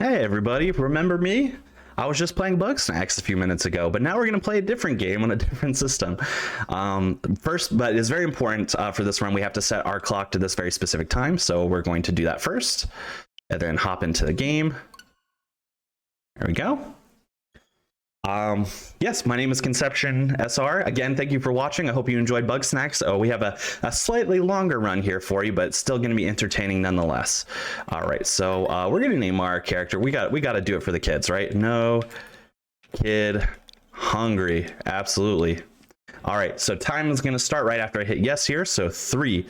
Hey everybody, remember me? I was just playing Bugsnax a few minutes ago, but now we're going to play a different game on a different system. First, but it's very important for this run, we have to set our clock to this very specific time, so we're going to do that first, and then hop into the game. There we go. Yes, my name is Conception SR. Again, thank you for watching. I hope you enjoyed Bugsnax. Oh, we have a slightly longer run here for you, but it's still going to be entertaining nonetheless. All right, so we're going to name our character. We got to do it for the kids, right? No kid hungry. Absolutely. All right, so time is going to start right after I hit yes here. So 3,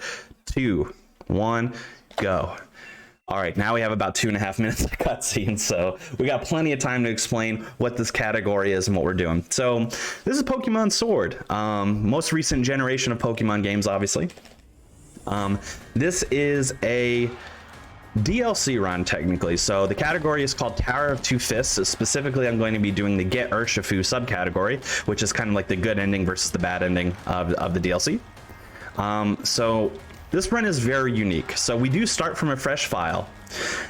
2, 1, go. All right, now we have about 2.5 minutes of cutscene, so we got plenty of time to explain what this category is and what we're doing. So this is Pokemon Sword, most recent generation of Pokemon games, obviously. This is a DLC run, technically. So the category is called Tower of Two Fists. So specifically, I'm going to be doing the Get Urshifu subcategory, which is kind of like the good ending versus the bad ending of the DLC. So this run is very unique. So we do start from a fresh file,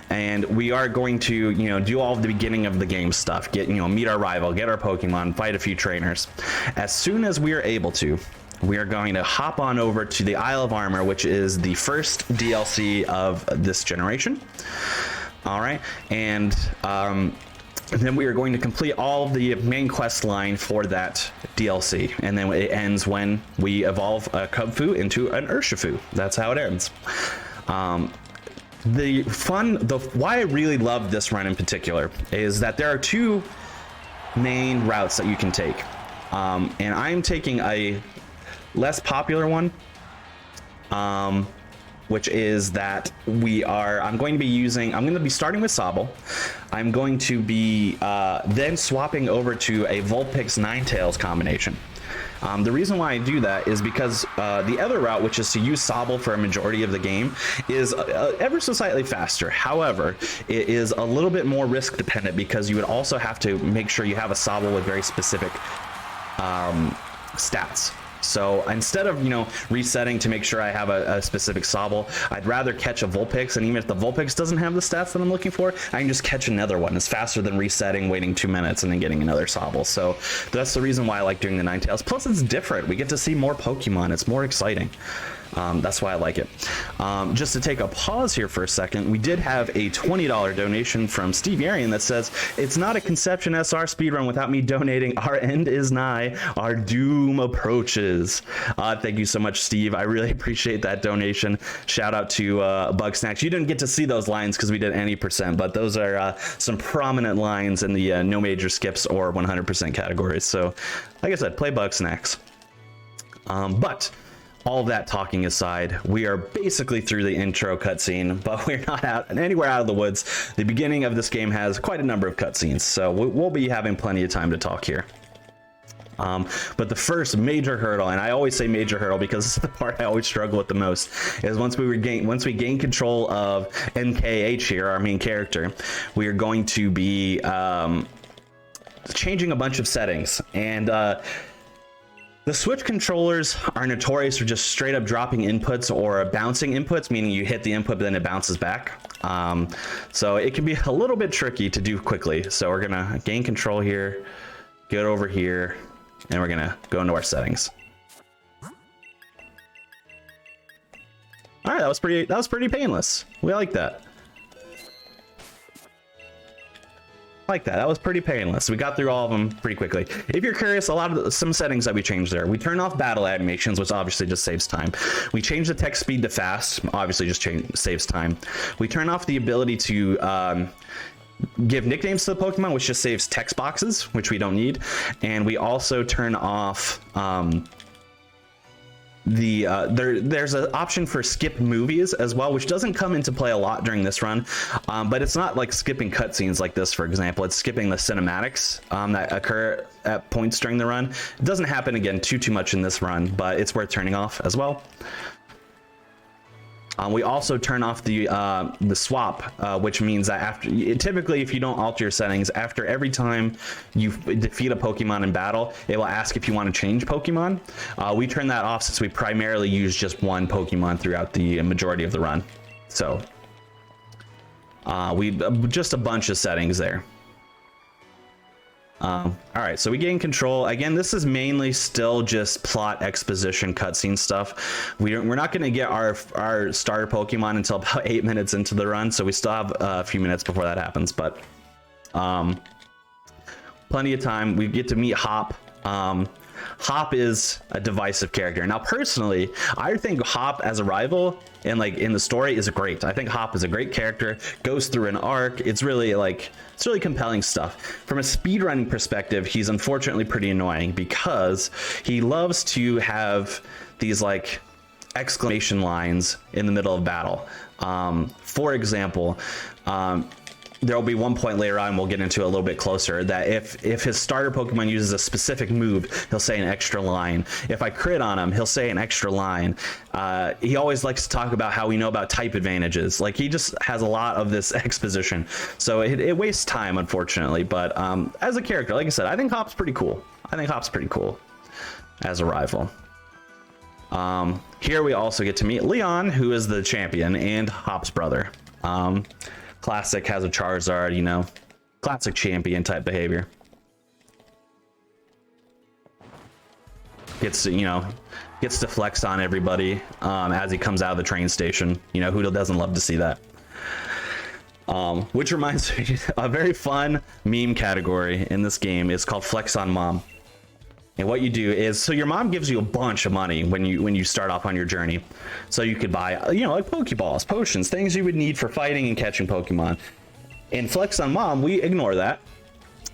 and we are going to, do all of the beginning of the game stuff, meet our rival, get our Pokemon, fight a few trainers. As soon as we are able to, we are going to hop on over to the Isle of Armor, which is the first DLC of this generation. All right, and then we are going to complete all of the main quest line for that DLC. And then it ends when we evolve a Kubfu into an Urshifu. That's how it ends. Why I really love this run in particular is that there are two main routes that you can take. And I'm taking a less popular one, which is that I'm going to be starting with Sobble. I'm going to be then swapping over to a Vulpix Ninetales combination. The reason why I do that is because the other route, which is to use Sobble for a majority of the game, is ever so slightly faster. However, it is a little bit more risk dependent because you would also have to make sure you have a Sobble with very specific stats. So instead of, resetting to make sure I have a specific Sobble, I'd rather catch a Vulpix, and even if the Vulpix doesn't have the stats that I'm looking for, I can just catch another one. It's faster than resetting, waiting 2 minutes, and then getting another Sobble. So that's the reason why I like doing the Ninetales. Plus, it's different. We get to see more Pokemon. It's more exciting. That's why I like it. Just to take a pause here for a second, we did have a $20 donation from Steve Arian that says, "It's not a Conception SR speedrun without me donating. Our end is nigh. Our doom approaches." Thank you so much, Steve. I really appreciate that donation. Shout out to Bugsnax. You didn't get to see those lines because we did any percent, but those are some prominent lines in the no major skips or 100% categories. So, like I said, play Bugsnax. But all of that talking aside, we are basically through the intro cutscene, but we're not anywhere out of the woods. The beginning of this game has quite a number of cutscenes, so we'll be having plenty of time to talk here. But the first major hurdle, and I always say major hurdle because this is the part I always struggle with the most, is once we gain control of MKH here, our main character, we are going to be changing a bunch of settings. And the Switch controllers are notorious for just straight up dropping inputs or bouncing inputs, meaning you hit the input but then it bounces back. So it can be a little bit tricky to do quickly. So we're gonna gain control here, get over here, and we're gonna go into our settings. All right, that was pretty painless. We like that. That was pretty painless. We got through all of them pretty quickly. If you're curious, some settings that we changed there. We turn off battle animations, which obviously just saves time. We change the text speed to fast, obviously just saves time. We turn off the ability to give nicknames to the Pokemon, which just saves text boxes, which we don't need. And we also turn off there's an option for skip movies as well, which doesn't come into play a lot during this run, but it's not like skipping cutscenes like this, for example. It's skipping the cinematics that occur at points during the run. It doesn't happen again too much in this run, but it's worth turning off as well. We also turn off the swap, which means that typically if you don't alter your settings, after every time you defeat a Pokemon in battle, it will ask if you want to change Pokemon. We turn that off since we primarily use just one Pokemon throughout the majority of the run. So We just a bunch of settings there. All right, so we gain control. Again, this is mainly still just plot exposition cutscene stuff. We're not going to get our starter Pokemon until about 8 minutes into the run, so we still have a few minutes before that happens, but plenty of time. We get to meet Hop. Hop is a divisive character. Now, personally, I think Hop as a rival and like in the story is great. I think Hop is a great character, goes through an arc. It's really compelling stuff. From a speedrunning perspective, he's unfortunately pretty annoying because he loves to have these like exclamation lines in the middle of battle. For example, there will be one point later on, we'll get into a little bit closer, that if his starter Pokemon uses a specific move, he'll say an extra line. If I crit on him, he'll say an extra line. He always likes to talk about how we know about type advantages. Like, he just has a lot of this exposition. So it wastes time, unfortunately. But as a character, like I said, I think Hop's pretty cool. I think Hop's pretty cool as a rival. Here we also get to meet Leon, who is the champion, and Hop's brother. Classic, has a Charizard, you know, classic champion type behavior. Gets to flex on everybody as he comes out of the train station. You know, who doesn't love to see that? Which reminds me, a very fun meme category in this game is called Flex on Mom. And what you do is, so your mom gives you a bunch of money when you start off on your journey. So you could buy, you know, like Pokeballs, potions, things you would need for fighting and catching Pokemon. In Flex on Mom, we ignore that.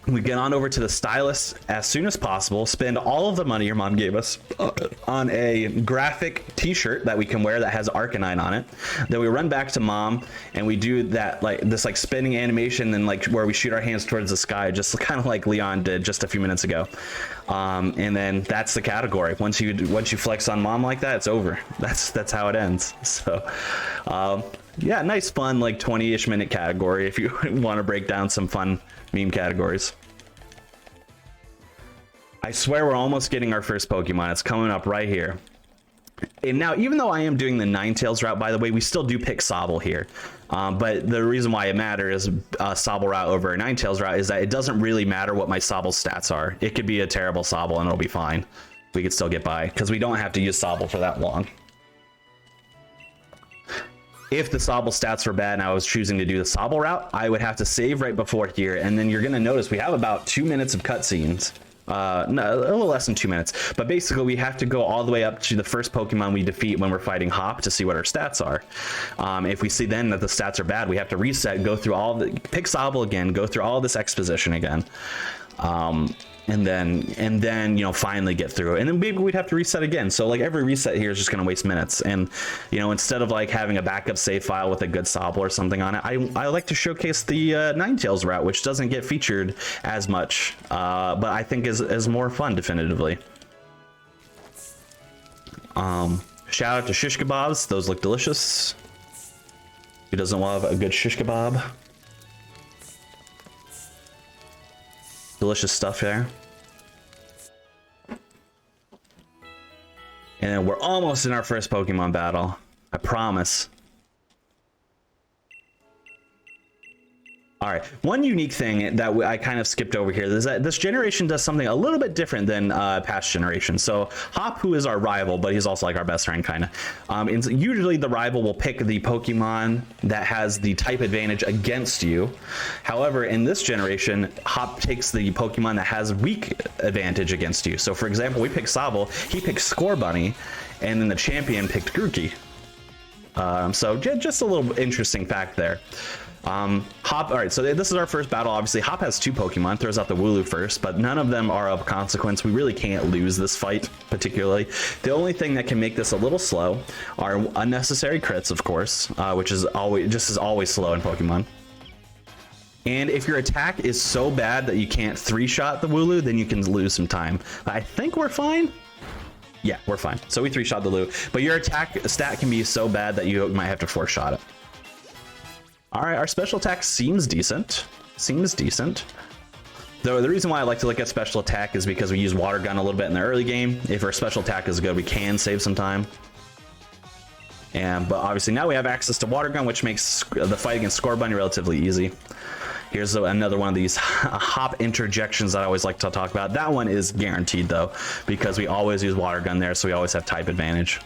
We get on over to the stylist as soon as possible, spend all of the money your mom gave us on a graphic t-shirt that we can wear that has Arcanine on it. Then we run back to mom and we do that, like this like spinning animation and like where we shoot our hands towards the sky, just kind of like Leon did just a few minutes ago. And then that's the category. Once you flex on mom like that, it's over. That's how it ends. So yeah, nice fun like 20-ish minute category if you want to break down some fun meme categories. I swear we're almost getting our first Pokemon. It's coming up right here. And now, even though I am doing the Ninetales route, by the way, we still do pick Sobble here. But the reason why it matters, Sobble route over a Ninetales route, is that it doesn't really matter what my Sobble stats are. It could be a terrible Sobble and it'll be fine. We could still get by because we don't have to use Sobble for that long. If the Sobble stats were bad and I was choosing to do the Sobble route, I would have to save right before here. And then you're going to notice we have about 2 minutes of cutscenes. No, a little less than 2 minutes. But basically, we have to go all the way up to the first Pokemon we defeat when we're fighting Hop to see what our stats are. If we see then that the stats are bad, we have to reset, go through pick Sobble again, go through all this exposition again. And then you know, finally get through it, and then maybe we'd have to reset again. So like every reset here is just going to waste minutes, and you know, instead of like having a backup save file with a good Sobble or something on it, I like to showcase the Ninetales route, which doesn't get featured as much, but I think is more fun definitively. Shout out to shish kebabs; those look delicious. Who doesn't love a good shish kebab? Delicious stuff there. And then we're almost in our first Pokemon battle. I promise. All right, one unique thing that I kind of skipped over here is that this generation does something a little bit different than past generations. So Hop, who is our rival, but he's also like our best friend, kind of. Usually the rival will pick the Pokemon that has the type advantage against you. However, in this generation, Hop takes the Pokemon that has weak advantage against you. So for example, we picked Sobble, he picked Scorbunny, and then the champion picked Grookey. So just a little interesting fact there. Hop, all right, so this is our first battle. Obviously, Hop has 2 Pokemon, throws out the Wooloo first, but none of them are of consequence. We really can't lose this fight, particularly. The only thing that can make this a little slow are unnecessary crits, of course, which is always slow in Pokemon. And if your attack is so bad that you can't 3-shot the Wooloo, then you can lose some time. I think we're fine. Yeah, we're fine. So we 3-shot the Wooloo, but your attack stat can be so bad that you might have to 4-shot it. All right, our special attack seems decent. Though the reason why I like to look at special attack is because we use Water Gun a little bit in the early game. If our special attack is good, we can save some time. But obviously now we have access to water gun, which makes the fight against Scorbunny relatively easy. Here's another one of these hop interjections that I always like to talk about. That one is guaranteed though, because we always use water gun there, so we always have type advantage.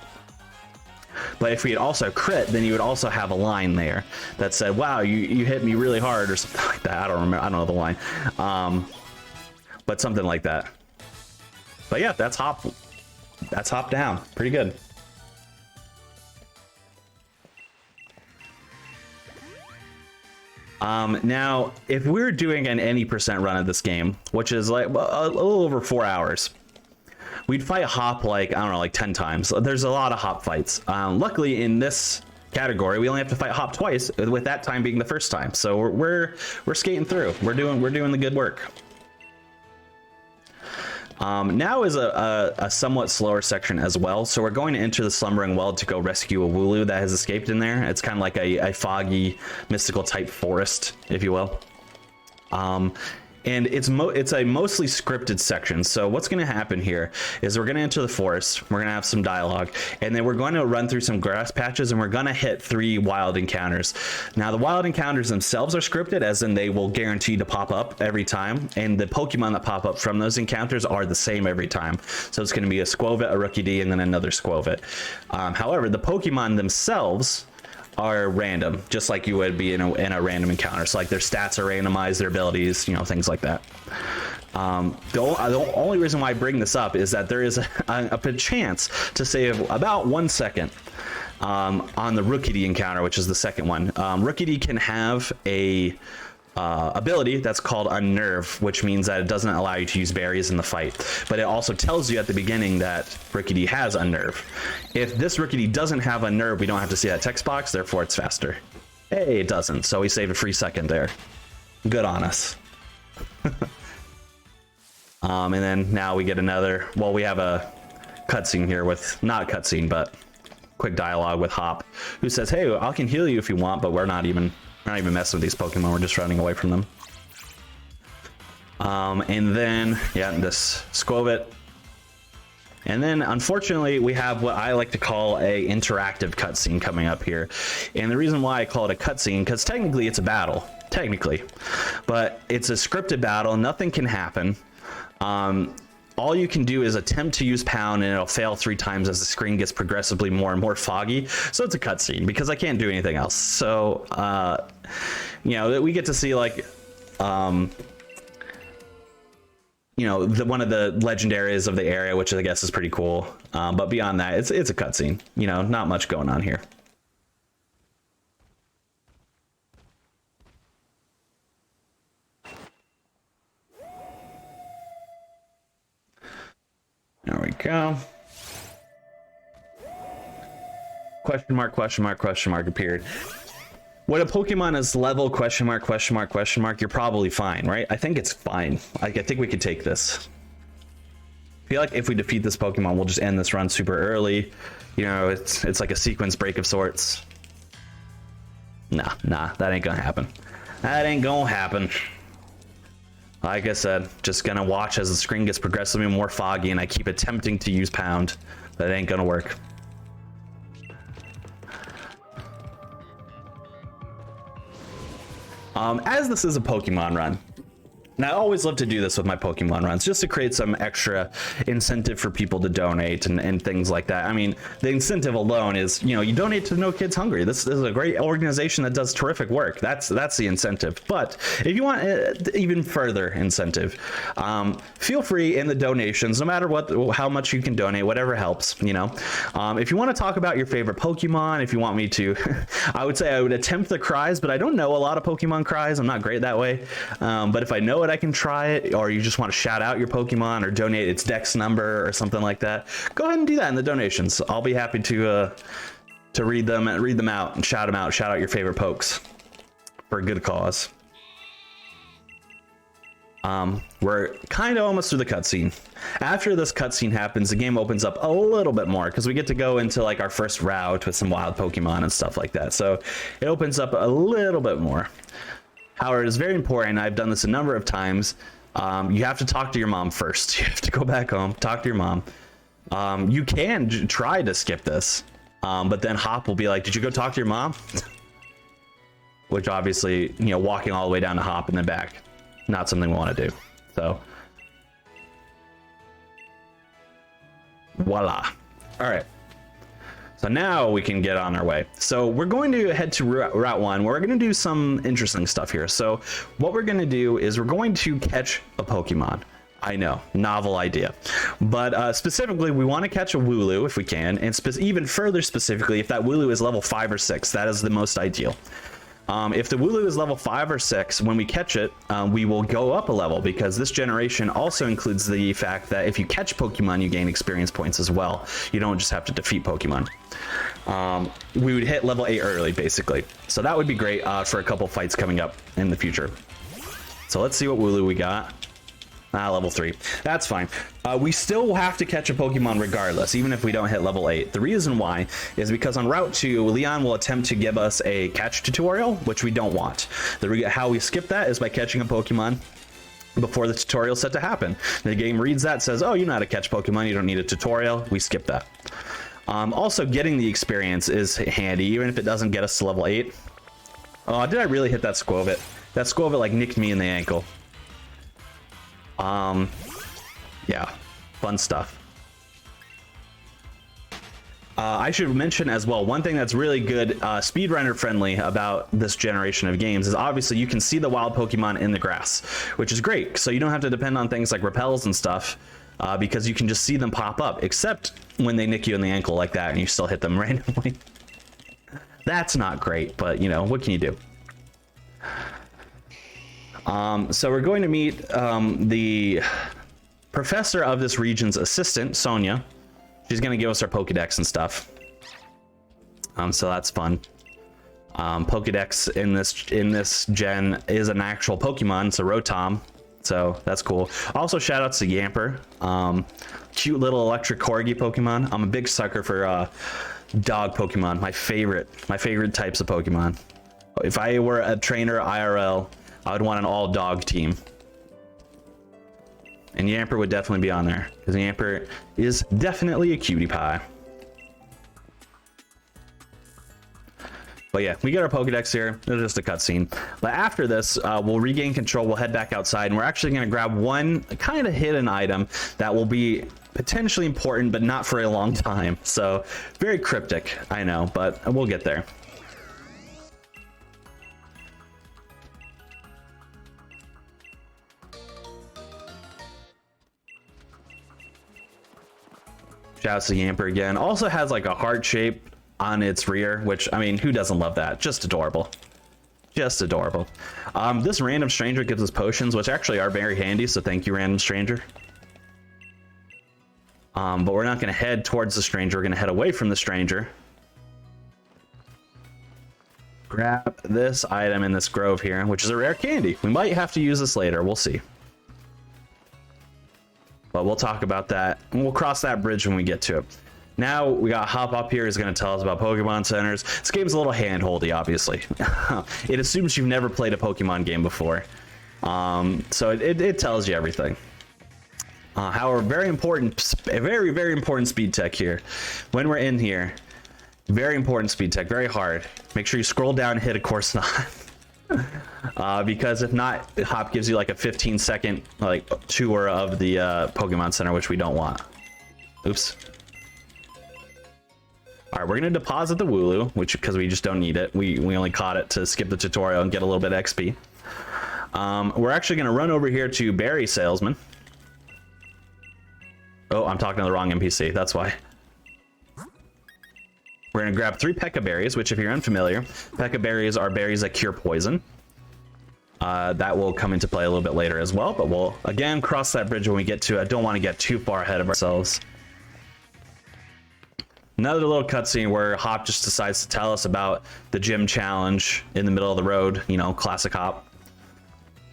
But if we had also crit, then you would also have a line there that said, wow, you hit me really hard, or something like that. I don't remember, I don't know the line. But something like that. But yeah, that's hop down. Pretty good. Now, if we're doing an any percent run of this game, which is like a little over 4 hours, we'd fight hop like, I don't know, like 10 times. There's a lot of hop fights. Luckily, in this category, we only have to fight hop twice, with that time being the first time. So we're skating through. We're doing the good work. Now is a somewhat slower section as well, so we're going to enter the slumbering well to go rescue a Wooloo that has escaped in there. It's kind of like a foggy, mystical type forest, if you will. And it's a mostly scripted section. So what's going to happen here is we're going to enter the forest, we're going to have some dialogue, and then we're going to run through some grass patches, and we're going to hit 3 wild encounters. Now the wild encounters themselves are scripted, as in they will guarantee to pop up every time, and the Pokemon that pop up from those encounters are the same every time. So it's going to be a Squovit, a Rookidee, and then another Squovit. However, the Pokemon themselves are random, just like you would be in a random encounter. So like their stats are randomized, their abilities, you know, things like that. The only reason why I bring this up is that there is a chance to save about 1 second on the Rookidee encounter, which is the second one. Rookidee can have a ability that's called Unnerve, which means that it doesn't allow you to use berries in the fight, but it also tells you at the beginning that Rookidee has Unnerve. If this Rookidee doesn't have Unnerve, we don't have to see that text box, therefore it's faster. Hey, it doesn't, so we saved a free second there. Good on us. And then now we get another, well, we have a cutscene here with, not a cutscene, but quick dialogue with Hop, who says, hey, I can heal you if you want, but we're not even messing with these Pokemon, we're just running away from them. And then, yeah, this Squovit. And then, unfortunately, we have what I like to call a interactive cutscene coming up here. And the reason why I call it a cutscene, because technically it's a battle, technically. But it's a scripted battle, nothing can happen. All you can do is attempt to use pound, and it'll fail 3 times as the screen gets progressively more and more foggy. So it's a cutscene because I can't do anything else. So, you know, we get to see like, you know, one of the legendaries of the area, which I guess is pretty cool. But beyond that, it's a cutscene. You know, not much going on here. There we go. Question mark, question mark, question mark appeared. When a Pokemon is level question mark, question mark, question mark, you're probably fine, right? I think it's fine. I think we could take this. I feel like if we defeat this Pokemon, we'll just end this run super early. You know, it's like a sequence break of sorts. Nah, that ain't gonna happen. That ain't gonna happen. Like I said, just gonna watch as the screen gets progressively more foggy, and I keep attempting to use pound. That ain't gonna work. As this is a Pokemon run, and I always love to do this with my Pokemon runs, just to create some extra incentive for people to donate and things like that. I mean, the incentive alone is, you know, you donate to No Kids Hungry. This is a great organization that does terrific work. That's the incentive. But if you want even further incentive, feel free in the donations, no matter how much you can donate, whatever helps, you know. If you want to talk about your favorite Pokemon, if you want me to, I would say I would attempt the cries, but I don't know a lot of Pokemon cries. I'm not great that way. But if I know it, I can try it. Or you just want to shout out your Pokemon or donate its dex number or something like that, go ahead and do that in the donations. I'll be happy to read them out and shout them out. Shout out your favorite pokes for a good cause. We're kind of almost through the cutscene. After this cutscene happens, the game opens up a little bit more because we get to go into like our first route with some wild Pokemon and stuff like that. So it opens up a little bit more. However, it is very important, I've done this a number of times, you have to talk to your mom first. You have to go back home, talk to your mom. You can try to skip this. But then Hop will be like, did you go talk to your mom? Which obviously, you know, walking all the way down to Hop and then back, not something we want to do. So, voila. All right. So now we can get on our way. So we're going to head to Route 1. We're going to do some interesting stuff here. So what we're going to do is we're going to catch a Pokemon. I know, novel idea. But specifically, we want to catch a Wooloo if we can. And even further specifically, if that Wooloo is level 5 or 6, that is the most ideal. If the Wooloo is level 5 or 6, when we catch it, we will go up a level, because this generation also includes the fact that if you catch Pokemon, you gain experience points as well. You don't just have to defeat Pokemon. We would hit level 8 early, basically. So that would be great for a couple fights coming up in the future. So let's see what Wooloo we got. Level 3. That's fine. We still have to catch a Pokemon regardless, even if we don't hit level 8. The reason why is because on Route 2, Leon will attempt to give us a catch tutorial, which we don't want. How we skip that is by catching a Pokemon before the tutorial is set to happen. The game reads that, says, oh, you know how to catch Pokemon, you don't need a tutorial. We skip that. Also, getting the experience is handy, even if it doesn't get us to level 8. Oh, did I really hit that Squovit? That Squovit like nicked me in the ankle. Yeah, fun stuff. I should mention as well, one thing that's really good, speedrunner friendly about this generation of games is obviously you can see the wild Pokemon in the grass, which is great. So you don't have to depend on things like repels and stuff, because you can just see them pop up, except when they nick you in the ankle like that and you still hit them randomly. That's not great, but you know, what can you do? So we're going to meet the professor of this region's assistant, Sonia. She's going to give us our Pokedex and stuff. So that's fun. Pokedex in this gen is an actual Pokemon. It's a Rotom, so that's cool. Also, shout outs to Yamper, cute little electric corgi Pokemon. I'm a big sucker for dog Pokemon. My favorite types of Pokemon. If I were a trainer IRL, I would want an all-dog team. And Yamper would definitely be on there, because Yamper is definitely a cutie pie. But yeah, we get our Pokedex here. It's just a cutscene. But after this, we'll regain control. We'll head back outside, and we're actually going to grab one kind of hidden item that will be potentially important, but not for a long time. So very cryptic, I know, but we'll get there. Shouts to Yamper again. Also has like a heart shape on its rear, which, I mean, who doesn't love that? Just adorable. Just adorable. This random stranger gives us potions, which actually are very handy, so thank you, random stranger. But we're not going to head towards the stranger. We're going to head away from the stranger. Grab this item in this grove here, which is a rare candy. We might have to use this later. We'll see. But we'll talk about that, and we'll cross that bridge when we get to it. Now we got Hop up here is going to tell us about Pokemon centers. This game's a little hand-holdy, obviously. It assumes you've never played a Pokemon game before, so it tells you everything. However, very important speed tech here. When we're in here, very important speed tech, very hard. Make sure you scroll down and hit a course not. Because if not, Hop gives you like a 15-second like tour of the Pokemon Center, which we don't want. Oops. All right, we're gonna deposit the Wooloo, which because we just don't need it. We only caught it to skip the tutorial and get a little bit of XP. We're actually gonna run over here to Berry Salesman. Oh, I'm talking to the wrong NPC. That's why. We're going to grab 3 Pekka berries, which if you're unfamiliar, Pekka berries are berries that cure poison. That will come into play a little bit later as well, but we'll, again, cross that bridge when we get to it. I don't want to get too far ahead of ourselves. Another little cutscene where Hop just decides to tell us about the gym challenge in the middle of the road, you know, classic Hop.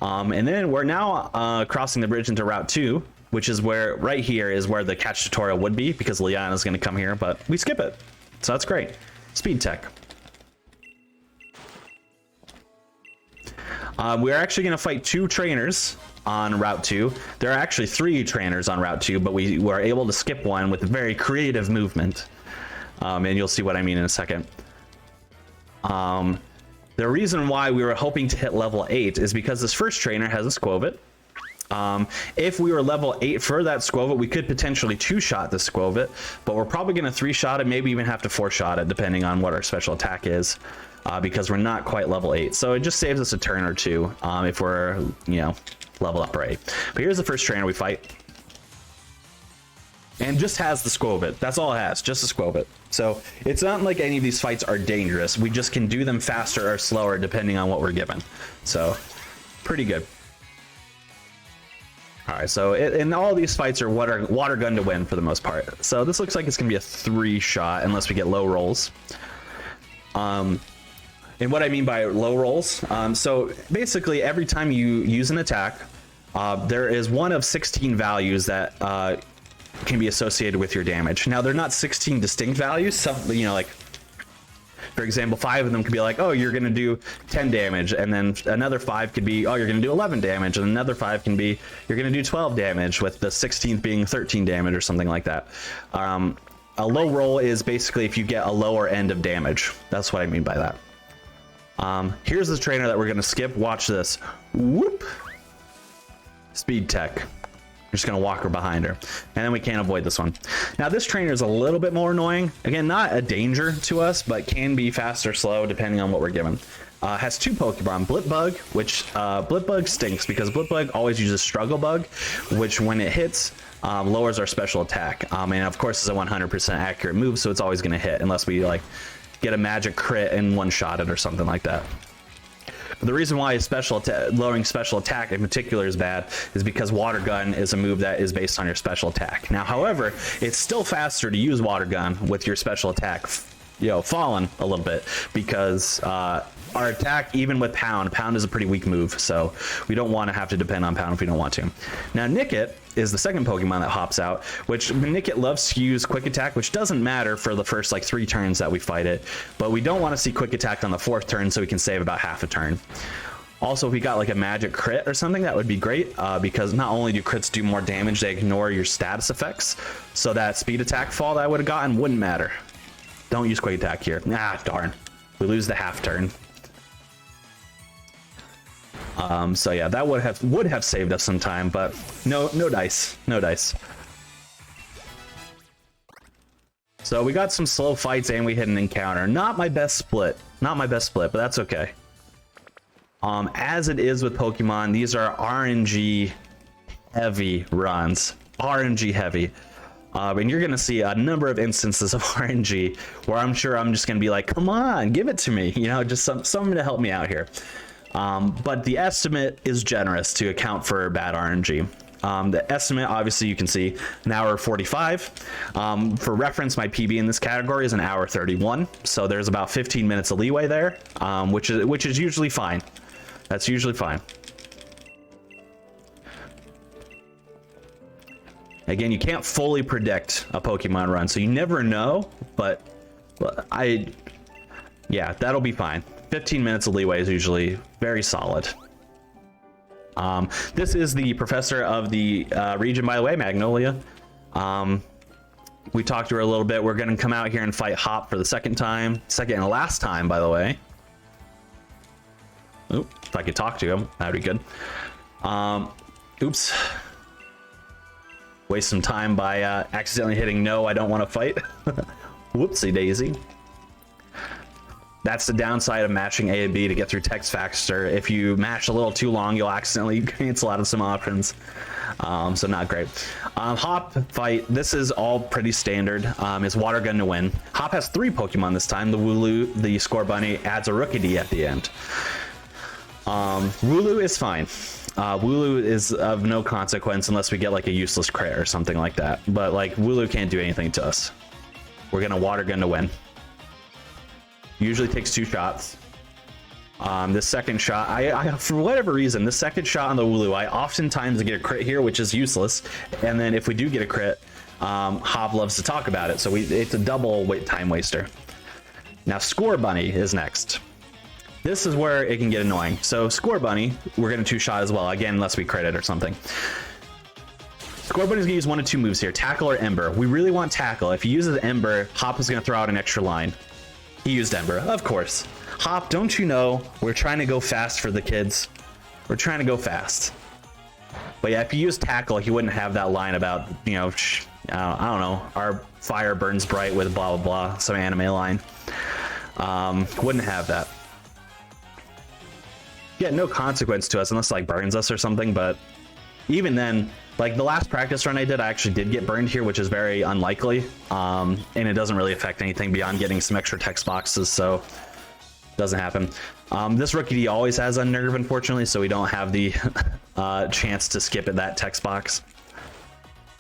And then we're now crossing the bridge into Route 2, which is where, right here is where the catch tutorial would be, because Leon is going to come here, but we skip it. So that's great. Speed tech. We're actually going to fight 2 trainers on Route 2. There are actually 3 trainers on Route 2, but we were able to skip one with a very creative movement. And you'll see what I mean in a second. The reason why we were hoping to hit level 8 is because this first trainer has a Squovit. If we were level 8 for that Squovit, we could potentially 2-shot the Squovit, but we're probably going to 3-shot it, maybe even have to 4-shot it, depending on what our special attack is, because we're not quite level 8. So it just saves us a turn or two if we're, you know, level up or 8. But here's the first trainer we fight. And just has the Squovit. That's all it has, just the Squovit. So it's not like any of these fights are dangerous. We just can do them faster or slower depending on what we're given. So pretty good. All right, so and all these fights are water gun to win for the most part. So this looks like it's gonna be a 3-shot unless we get low rolls. And what I mean by low rolls, so basically every time you use an attack, there is one of 16 values that can be associated with your damage. Now they're not 16 distinct values. Some, you know, like for example, 5 of them could be like, oh, you're gonna do 10 damage, and then another 5 could be, oh, you're gonna do 11 damage, and another 5 can be, you're gonna do 12 damage, with the 16th being 13 damage or something like that. A low roll is basically if you get a lower end of damage. That's what I mean by that. Here's the trainer that we're gonna skip. Watch this. Whoop. Speed tech. We're just gonna walk her behind her, and then we can't avoid this one. Now this trainer is a little bit more annoying. Again, not a danger to us, but can be fast or slow depending on what we're given. Has 2 Pokemon, Blipbug, which Blipbug stinks because Blipbug always uses Struggle Bug, which when it hits lowers our special attack. And of course it's a 100% accurate move, so it's always gonna hit unless we like get a magic crit and one-shot it or something like that. But the reason why lowering special attack in particular is bad is because Water Gun is a move that is based on your special attack. Now, however, it's still faster to use Water Gun with your special attack, you know, fallen a little bit, because our attack, even with Pound is a pretty weak move, so we don't want to have to depend on Pound if we don't want to. Now, Nickit is the second Pokemon that hops out, which Nickit loves to use Quick Attack, which doesn't matter for the first like 3 turns that we fight it, but we don't want to see Quick Attack on the 4th turn, so we can save about half a turn. Also, if we got like a magic crit or something, that would be great, because not only do crits do more damage, they ignore your status effects, so that speed attack fall that I would have gotten wouldn't matter. Don't use Quick Attack here. Ah, darn. We lose the half turn. So yeah, that would have saved us some time, but no dice. So we got some slow fights and we hit an encounter. Not my best split, but that's okay. As it is with Pokemon, these are RNG heavy runs. RNG heavy. And you're gonna see a number of instances of RNG where I'm sure I'm just gonna be like, come on, give it to me, you know, just something to help me out here. But the estimate is generous to account for bad RNG. The estimate, obviously, you can see an hour 45. For reference, my PB in this category is an hour 31, so there's about 15 minutes of leeway there, which is usually fine. That's usually fine. Again, you can't fully predict a Pokemon run, so you never know, but yeah, that'll be fine. 15 minutes of leeway is usually very solid. This is the professor of the region, by the way, Magnolia. We talked to her a little bit. We're going to come out here and fight Hop for the second and last time, by the way. Oop, if I could talk to him, that'd be good. Oops. Waste some time by accidentally hitting no, I don't want to fight. Whoopsie daisy. That's the downside of matching A and B to get through text faster. If you match a little too long, you'll accidentally cancel out of some options. So not great. Hop fight, this is all pretty standard. Is Water Gun to win. Hop has 3 Pokemon this time. The Wooloo, the Scorbunny, adds a Rookidee at the end. Wooloo is fine. Wooloo is of no consequence unless we get like a useless crit or something like that. But like Wooloo can't do anything to us. We're gonna Water Gun to win. Usually takes 2 shots. This second shot, I for whatever reason, the second shot on the Wooloo, I oftentimes get a crit here, which is useless. And then if we do get a crit, Hop loves to talk about it, so it's a double time waster. Now Scorbunny is next. This is where it can get annoying. So Scorbunny, we're gonna 2-shot as well, again, unless we crit it or something. Score Bunny's gonna use one of two moves here, Tackle or Ember. We really want Tackle. If he uses Ember, Hop is gonna throw out an extra line. He used Ember, of course. Hop, don't you know we're trying to go fast for the kids? We're trying to go fast. But yeah, if he used Tackle, he wouldn't have that line about, you know, I don't know, our fire burns bright with blah, blah, blah, some anime line. Wouldn't have that. Yeah, no consequence to us unless like burns us or something, but even then, like the last practice run I did, I actually did get burned here, which is very unlikely. And it doesn't really affect anything beyond getting some extra text boxes, so doesn't happen. This rookie D always has Unnerve, unfortunately, so we don't have the chance to skip at that text box.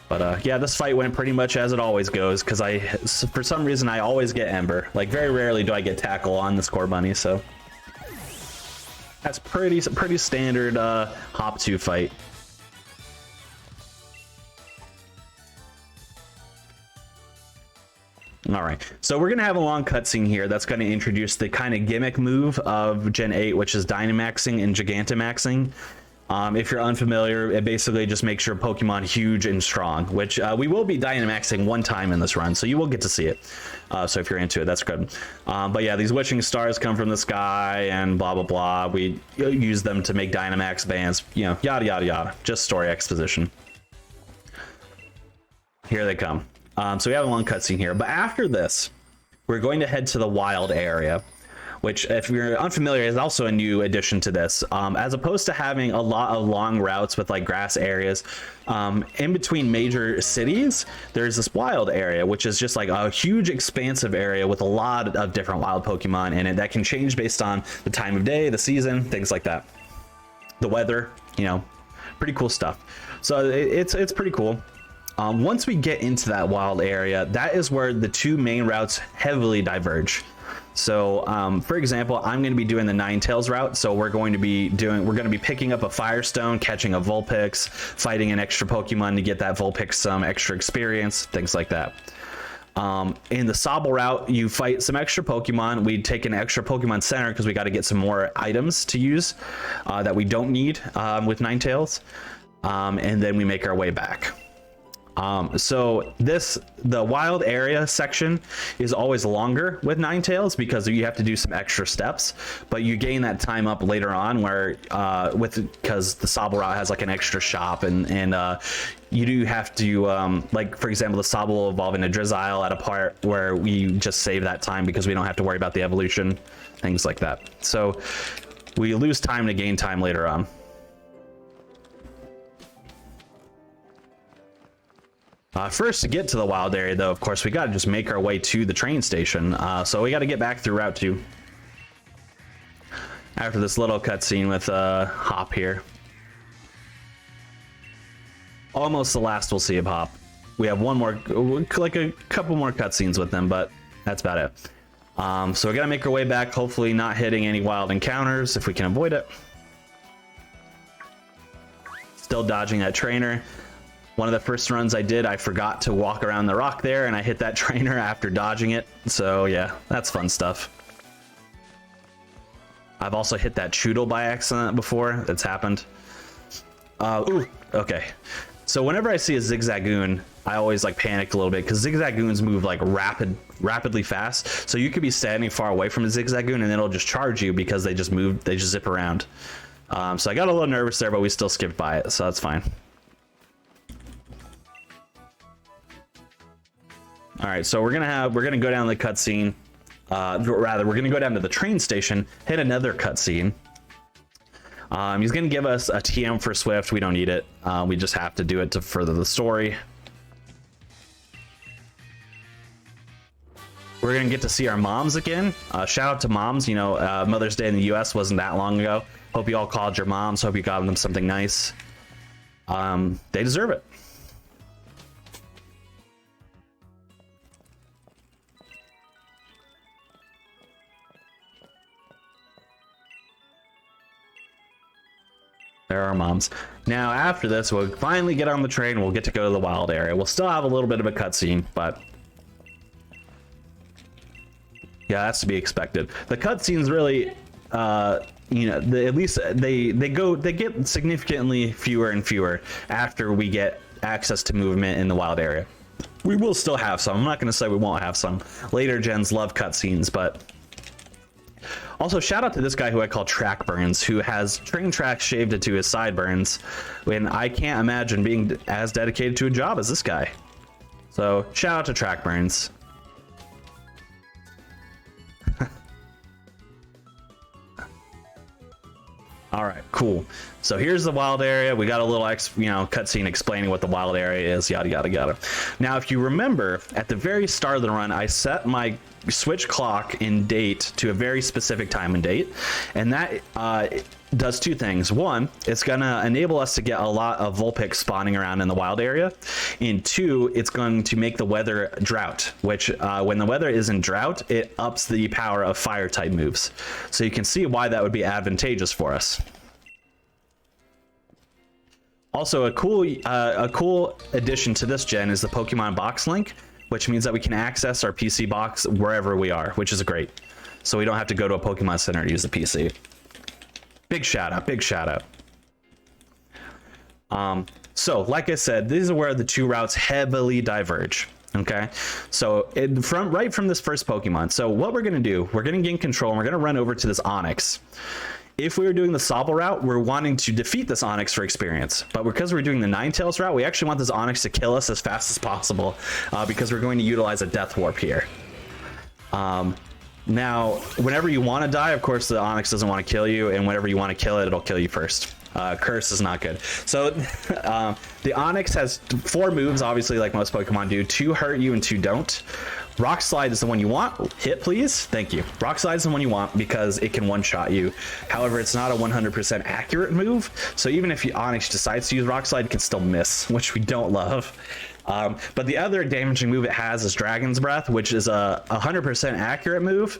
But yeah, this fight went pretty much as it always goes, because for some reason I always get Ember. Like very rarely do I get Tackle on the Score Bunny, so that's pretty standard Hop 2 fight. All right, so we're gonna have a long cutscene here that's gonna introduce the kind of gimmick move of Gen 8, which is Dynamaxing and Gigantamaxing. If you're unfamiliar, it basically just makes your Pokemon huge and strong, which we will be Dynamaxing one time in this run, so you will get to see it. So if you're into it, that's good. But yeah, these witching stars come from the sky and blah, blah, blah. We use them to make Dynamax bands, you know, yada, yada, yada. Just story exposition. Here they come. So we have a long cutscene here, but after this, we're going to head to the wild area, which, if you're unfamiliar, is also a new addition to this. As opposed to having a lot of long routes with like grass areas in between major cities, there's this wild area, which is just like a huge expansive area with a lot of different wild Pokemon in it that can change based on the time of day, the season, things like that. The weather, you know, pretty cool stuff. So it's pretty cool. Once we get into that wild area, that is where the two main routes heavily diverge. So for example, I'm going to be doing the Ninetales route. So we're going to be picking up a Firestone, catching a Vulpix, fighting an extra Pokemon to get that Vulpix some extra experience, things like that. In the Sobble route, you fight some extra Pokemon. We take an extra Pokemon Center because we got to get some more items to use that we don't need with Ninetales. And then we make our way back. So the wild area section is always longer with Ninetales because you have to do some extra steps, but you gain that time up later on where because the Sobble route has like an extra shop and you do have to like, for example, the Sobble will evolve into Drizzile at a part where we just save that time because we don't have to worry about the evolution, things like that. So we lose time to gain time later on. First, to get to the wild area, though, of course, we got to just make our way to the train station. So we got to get back through Route 2. After this little cutscene with Hop here. Almost the last we'll see of Hop. We have one more, like a couple more cutscenes with them, but that's about it. So we got to make our way back, hopefully not hitting any wild encounters if we can avoid it. Still dodging that trainer. One of the first runs I did, I forgot to walk around the rock there, and I hit that trainer after dodging it. So yeah, that's fun stuff. I've also hit that Choodle by accident before. That's happened. Ooh, okay. So whenever I see a Zigzagoon, I always like panic a little bit because Zigzagoons move like rapidly fast. So you could be standing far away from a Zigzagoon and it'll just charge you because they just move, they just zip around. So I got a little nervous there, but we still skipped by it, so that's fine. All right, so we're gonna go down the cutscene. Rather, we're gonna go down to the train station, hit another cutscene. He's gonna give us a TM for Swift. We don't need it. We just have to do it to further the story. We're gonna get to see our moms again. Shout out to moms. You know, Mother's Day in the U.S. wasn't that long ago. Hope you all called your moms. Hope you got them something nice. They deserve it. There are moms. Now, after this, we'll finally get on the train. We'll get to go to the wild area. We'll still have a little bit of a cutscene, but yeah, that's to be expected. The cutscenes really, you know, at least they get significantly fewer and fewer after we get access to movement in the wild area. We will still have some. I'm not going to say we won't have some. Later gens love cutscenes, but also shout out to this guy who I call Track Burns, who has train tracks shaved into his sideburns, and I can't imagine being as dedicated to a job as this guy. So shout out to Track Burns. All right, cool. So here's the wild area. We got a little cutscene explaining what the wild area is, yada yada yada. Now, if you remember, at the very start of the run, I set my switch clock in date to a very specific time and date, and that does two things. One, it's gonna enable us to get a lot of Vulpix spawning around in the wild area, and two, it's going to make the weather drought, which when the weather is in drought, it ups the power of fire type moves. So you can see why that would be advantageous for us. Also, a cool addition to this gen is the Pokemon box link, which means that we can access our PC box wherever we are, which is great. So we don't have to go to a Pokemon Center to use the PC. Big shout out, big shout out. So like I said, these are where the two routes heavily diverge. Okay, so right from this first Pokemon. So what we're gonna do, we're gonna gain control and we're gonna run over to this Onix. If we were doing the Sobble route, we're wanting to defeat this Onix for experience. But because we're doing the Ninetales route, we actually want this Onix to kill us as fast as possible because we're going to utilize a Death Warp here. Now, whenever you want to die, of course, the Onix doesn't want to kill you, and whenever you want to kill it, it'll kill you first. Curse is not good. So the Onix has 4 moves, obviously, like most Pokemon do. 2 hurt you and 2 don't. Rock Slide is the one you want. Hit, please. Thank you. Rock Slide is the one you want because it can one-shot you. However, it's not a 100% accurate move. So even if Onix decides to use Rock Slide, it can still miss, which we don't love. But the other damaging move it has is Dragon's Breath, which is a 100% accurate move,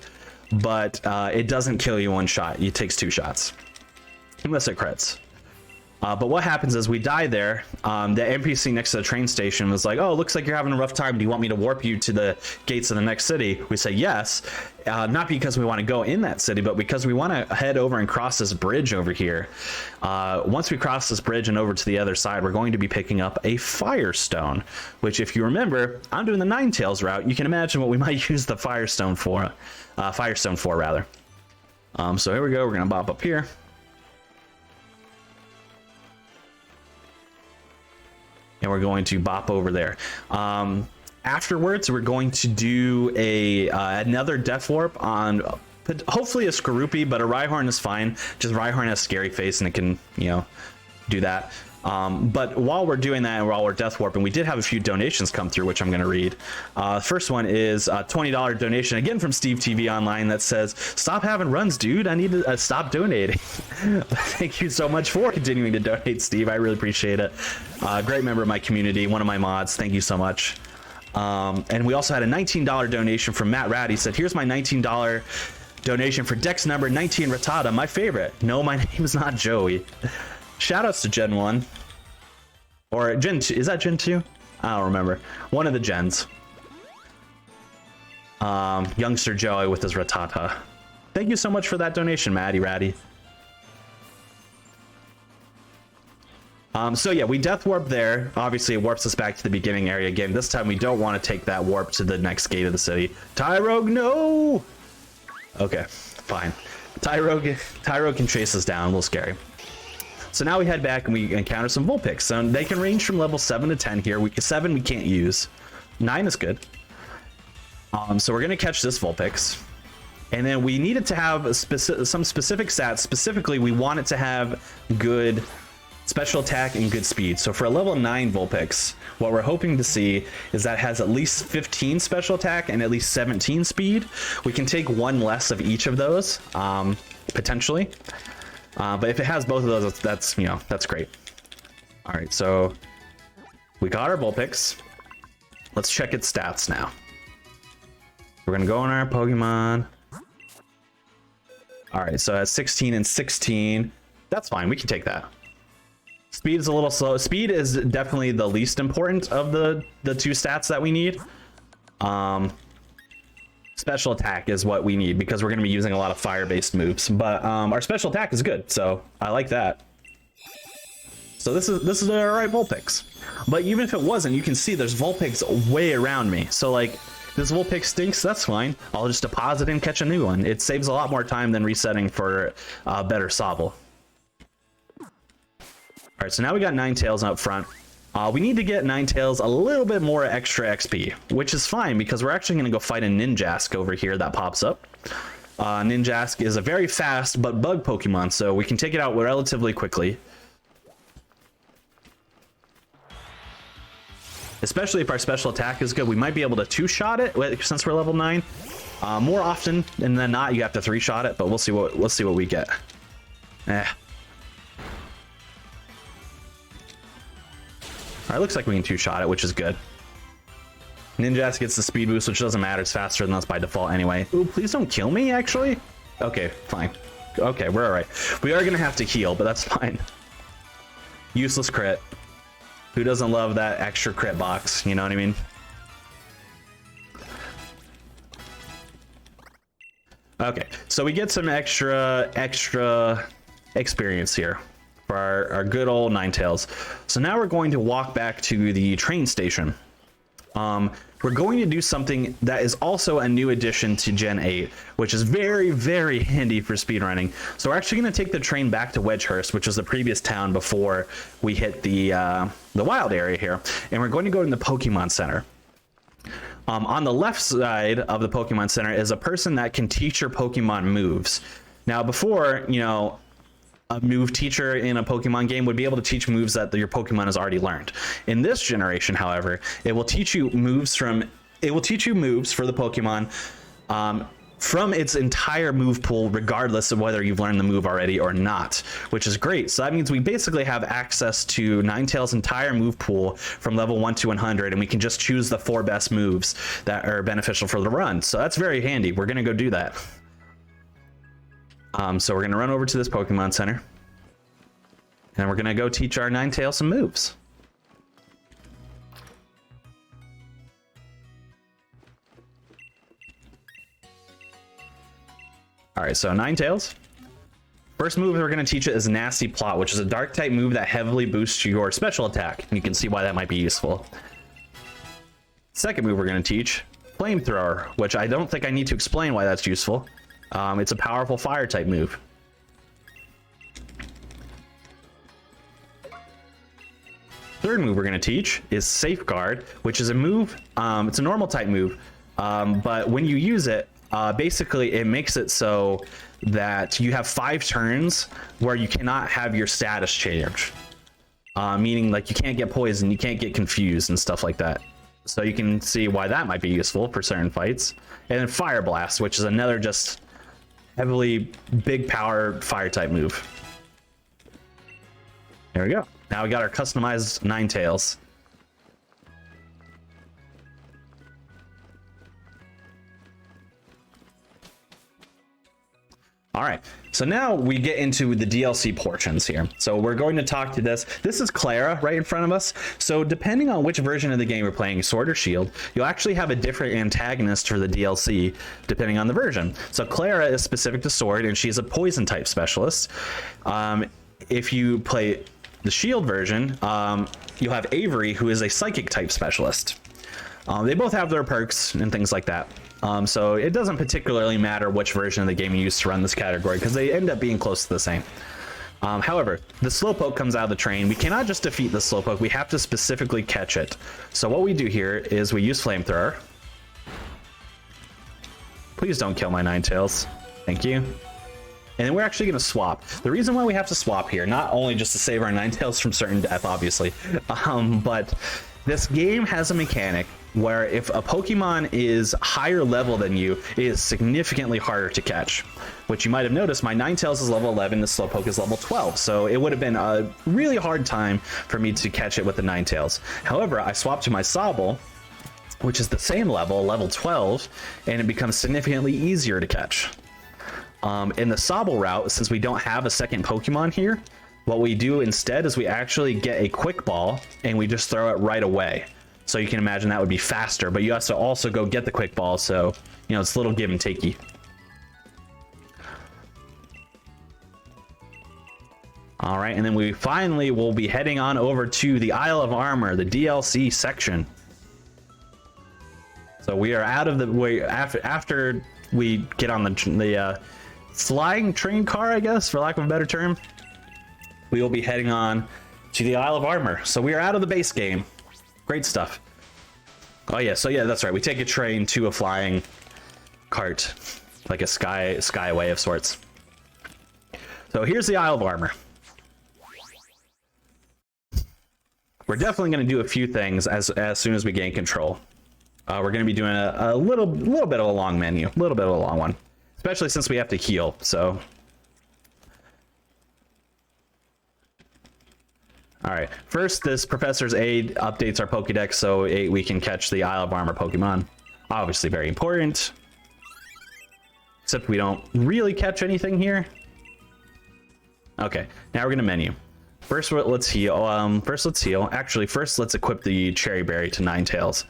but it doesn't kill you one shot. It takes 2 shots, unless it crits. But what happens is we die there. The NPC next to the train station was like, oh, looks like you're having a rough time. Do you want me to warp you to the gates of the next city? We say yes, not because we want to go in that city, but because we want to head over and cross this bridge over here. Once we cross this bridge and over to the other side, we're going to be picking up a Firestone, which if you remember, I'm doing the Ninetales route. You can imagine what we might use the Firestone for, rather. So here we go. We're going to bop up here. And we're going to bop over there. Afterwards, we're going to do another Death Warp on hopefully a Skorupi, but a Rhyhorn is fine. Just Rhyhorn has Scary Face and it can, do that. But while we're doing that and while we're Death Warping, we did have a few donations come through, which I'm going to read. First one is a $20 donation, again from Steve TV Online, that says, stop having runs, dude. I need to stop donating. Thank you so much for continuing to donate, Steve. I really appreciate it. Great member of my community, one of my mods. Thank you so much. And we also had a $19 donation from Matt Rad. He said, here's my $19 donation for Dex number 19 Rattata, my favorite. No, my name is not Joey. Shoutouts to Gen 1. Or Gen 2. Is that Gen 2? I don't remember. One of the gens. Youngster Joey with his Rattata. Thank you so much for that donation, Maddie Ratty. So yeah, we Death Warp there. Obviously, it warps us back to the beginning area again. This time, we don't want to take that warp to the next gate of the city. Tyrogue, no! Okay, fine. Tyrogue can chase us down. A little scary. So now we head back and we encounter some Vulpix. So they can range from level 7 to 10 here. 7 we can't use. 9 is good. So we're going to catch this Vulpix. And then we need it to have some specific stats. Specifically, we want it to have good special attack and good speed. So for a level 9 Vulpix, what we're hoping to see is that it has at least 15 special attack and at least 17 speed. We can take 1 less of each of those, potentially. But if it has both of those, that's great. All right, so we got our Vulpix. Let's check its stats now. We're gonna go on our Pokemon. All right, so it has 16 and 16. That's fine, we can take that. Speed is a little slow. Speed is definitely the least important of the 2 stats that we need. Special attack is what we need because we're going to be using a lot of fire-based moves. But our special attack is good, so I like that. So this is the right Vulpix. But even if it wasn't, you can see there's Vulpix way around me. So like, this Vulpix stinks, that's fine. I'll just deposit and catch a new one. It saves a lot more time than resetting for better Sobble. All right, so now we got Ninetales up front. We need to get Ninetales a little bit more extra XP, which is fine because we're actually going to go fight a Ninjask over here that pops up. Ninjask is a very fast but bug Pokemon, so we can take it out relatively quickly. Especially if our special attack is good, we might be able to two-shot it since we're level 9. More often than not, you have to three-shot it, but let's see what we get. Alright, looks like we can two-shot it, which is good. Ninjask gets the speed boost, which doesn't matter. It's faster than us by default anyway. Ooh, please don't kill me, actually. Okay, fine. Okay, we're alright. We are going to have to heal, but that's fine. Useless crit. Who doesn't love that extra crit box? You know what I mean? Okay, so we get some extra experience here for our good old Ninetales. So now we're going to walk back to the train station. We're going to do something that is also a new addition to Gen 8, which is very, very handy for speedrunning. So we're actually going to take the train back to Wedgehurst, which was the previous town before we hit the wild area here. And we're going to go to the Pokemon Center. On the left side of the Pokemon Center is a person that can teach your Pokemon moves. Now, before, you know, a move teacher in a Pokemon game would be able to teach moves that your Pokemon has already learned. In this generation, however, it will teach you moves for the Pokemon from its entire move pool, regardless of whether you've learned the move already or not, which is great. So that means we basically have access to Ninetales' entire move pool from level 1 to 100, and we can just choose the 4 best moves that are beneficial for the run. So that's very handy. We're going to go do that. So we're going to run over to this Pokemon Center, and we're going to go teach our Ninetales some moves. All right, so Ninetales. First move we're going to teach it is Nasty Plot, which is a dark type move that heavily boosts your special attack. And you can see why that might be useful. Second move we're going to teach, Flamethrower, which I don't think I need to explain why that's useful. It's a powerful fire type move. Third move we're going to teach is Safeguard, which is a move. It's a normal type move, but when you use it, basically it makes it so that you have 5 turns where you cannot have your status change. Meaning like you can't get poisoned, you can't get confused and stuff like that. So you can see why that might be useful for certain fights. And then Fire Blast, which is another just heavily big power fire type move. There we go. Now we got our customized Ninetales. All right, so now we get into the DLC portions here. So we're going to talk to this. This is Clara right in front of us. So depending on which version of the game you're playing, Sword or Shield, you'll actually have a different antagonist for the DLC depending on the version. So Clara is specific to Sword, and she's a poison type specialist. If you play the Shield version, you'll have Avery, who is a psychic type specialist. They both have their perks and things like that. So it doesn't particularly matter which version of the game you use to run this category, because they end up being close to the same. However, the Slowpoke comes out of the train. We cannot just defeat the Slowpoke, we have to specifically catch it. So what we do here is we use Flamethrower. Please don't kill my Ninetales. Thank you. And then we're actually going to swap. The reason why we have to swap here, not only just to save our Ninetales from certain death, obviously, but this game has a mechanic where if a Pokemon is higher level than you, it is significantly harder to catch. Which you might have noticed, my Ninetales is level 11, the Slowpoke is level 12, so it would have been a really hard time for me to catch it with the Ninetales. However, I swapped to my Sobble, which is the same level, level 12, and it becomes significantly easier to catch. In the Sobble route, since we don't have a second Pokemon here, what we do instead is we actually get a Quick Ball, and we just throw it right away. So you can imagine that would be faster, but you have to also go get the Quick Ball, so, you know, it's a little give and takey. All right, and then we finally will be heading on over to the Isle of Armor, the DLC section. So we are out of the way after we get on the flying train car, I guess, for lack of a better term. We will be heading on to the Isle of Armor. So we are out of the base game. Great stuff. Oh yeah, so yeah, that's right. We take a train to a flying cart, like a skyway of sorts. So here's the Isle of Armor. We're definitely going to do a few things as soon as we gain control. We're going to be doing a little bit of a long menu, a little bit of a long one, especially since we have to heal. So, all right. First, this Professor's Aid updates our Pokédex so we can catch the Isle of Armor Pokemon. Obviously, very important. Except we don't really catch anything here. Okay, now we're going to menu. First, let's heal. Actually, first, let's equip the Cherry Berry to Ninetales.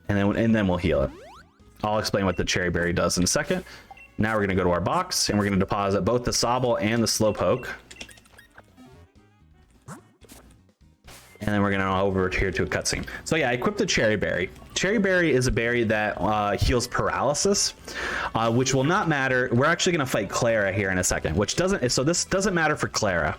And then we'll heal it. I'll explain what the Cherry Berry does in a second. Now we're going to go to our box, and we're going to deposit both the Sobble and the Slowpoke. And then we're going to go over here to a cutscene. So yeah, I equipped the Cherry Berry. Cherry Berry is a berry that heals paralysis, which will not matter. We're actually going to fight Clara here in a second, which doesn't. So this doesn't matter for Clara.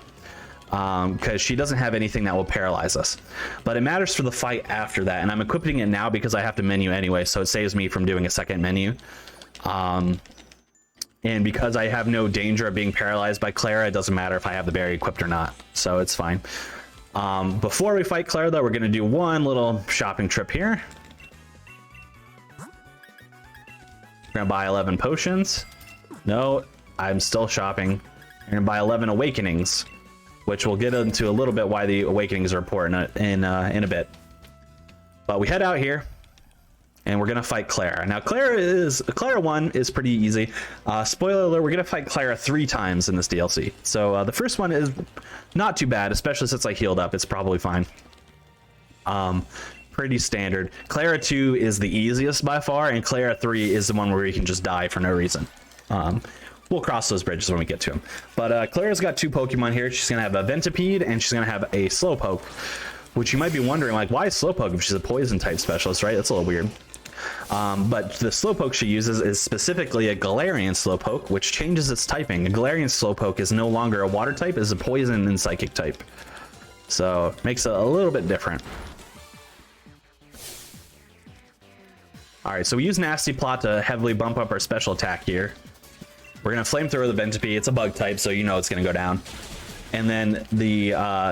Because she doesn't have anything that will paralyze us, but it matters for the fight after that, and I'm equipping it now because I have to menu anyway, so it saves me from doing a second menu, and because I have no danger of being paralyzed by Clara, it doesn't matter if I have the berry equipped or not, so it's fine. Before we fight Clara though, we're going to do one little shopping trip here. We're going to buy 11 potions. No, I'm still shopping. We're going to buy 11 awakenings, which we'll get into a little bit why the awakenings are important in a bit. But we head out here, and we're gonna fight Clara. Now, Clara 1 is pretty easy. Spoiler alert: we're gonna fight Clara 3 times in this DLC. So the first one is not too bad, especially since I healed up. It's probably fine. Pretty standard. Clara 2 is the easiest by far, and Clara 3 is the one where you can just die for no reason. We'll cross those bridges when we get to them. But Clara's got 2 Pokemon here. She's going to have a Ventipede, and she's going to have a Slowpoke. Which you might be wondering, like, why Slowpoke if she's a Poison-type specialist, right? That's a little weird. But the Slowpoke she uses is specifically a Galarian Slowpoke, which changes its typing. A Galarian Slowpoke is no longer a Water type, it's a Poison and Psychic type. So, makes it a little bit different. Alright, so we use Nasty Plot to heavily bump up our special attack here. We're going to Flamethrower the Ventipede. It's a bug type, so you know it's going to go down. And then the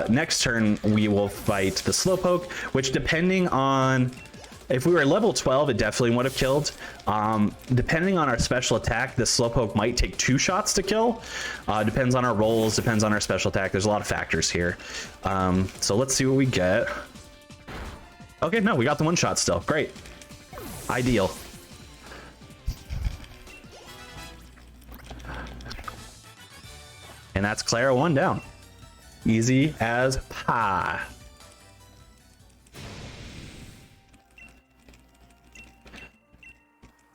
next turn, we will fight the Slowpoke, which depending on... If we were level 12, it definitely would have killed. Depending on our special attack, the Slowpoke might take 2 shots to kill. Depends on our rolls, depends on our special attack. There's a lot of factors here. So let's see what we get. Okay, no, we got the 1 shot still. Great. Ideal. And that's Clara 1 down. Easy as pie.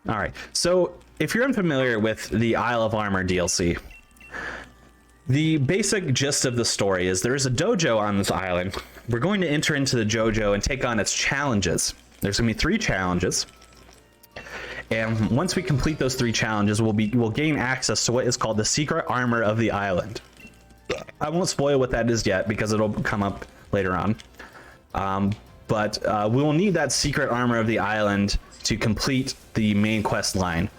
All right, so if you're unfamiliar with the Isle of Armor DLC, the basic gist of the story is there is a dojo on this island. We're going to enter into the dojo and take on its challenges. There's gonna be 3 challenges. And once we complete those 3 challenges, we'll gain access to what is called the secret armor of the island. I won't spoil what that is yet because it'll come up later on. But we will need that secret armor of the island to complete the main quest line.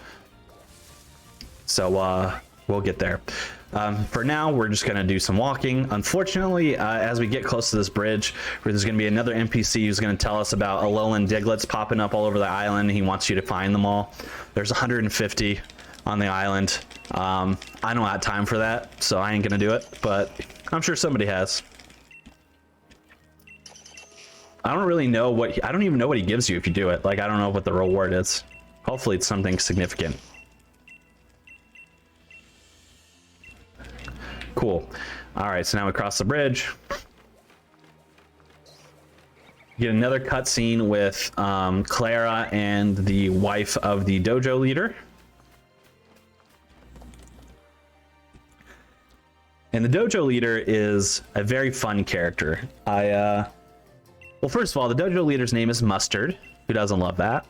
So we'll get there. For now, we're just going to do some walking. Unfortunately, as we get close to this bridge, there's going to be another NPC who's going to tell us about Alolan Diglets popping up all over the island. He wants you to find them all. There's 150 on the island. I don't have time for that, so I ain't going to do it, but I'm sure somebody has. I don't really know what... I don't even know what he gives you if you do it. Like, I don't know what the reward is. Hopefully it's something significant. Cool. All right, so now we cross the bridge. Get another cutscene with Clara and the wife of the dojo leader. And the dojo leader is a very fun character. Well, first of all, the dojo leader's name is Mustard. Who doesn't love that?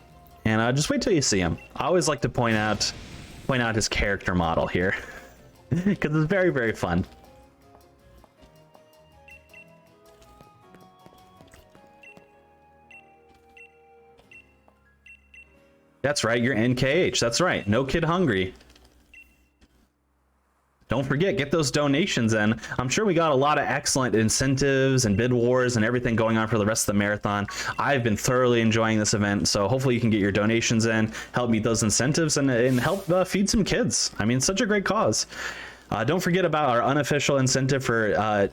And just wait till you see him. I always like to point out his character model here because it's very, very fun. That's right, you're NKH. That's right, no kid hungry. Don't forget, get those donations in. I'm sure we got a lot of excellent incentives and bid wars and everything going on for the rest of the marathon. I've been thoroughly enjoying this event, so hopefully you can get your donations in, help meet those incentives, and help feed some kids. I mean, such a great cause. Don't forget about our unofficial incentive for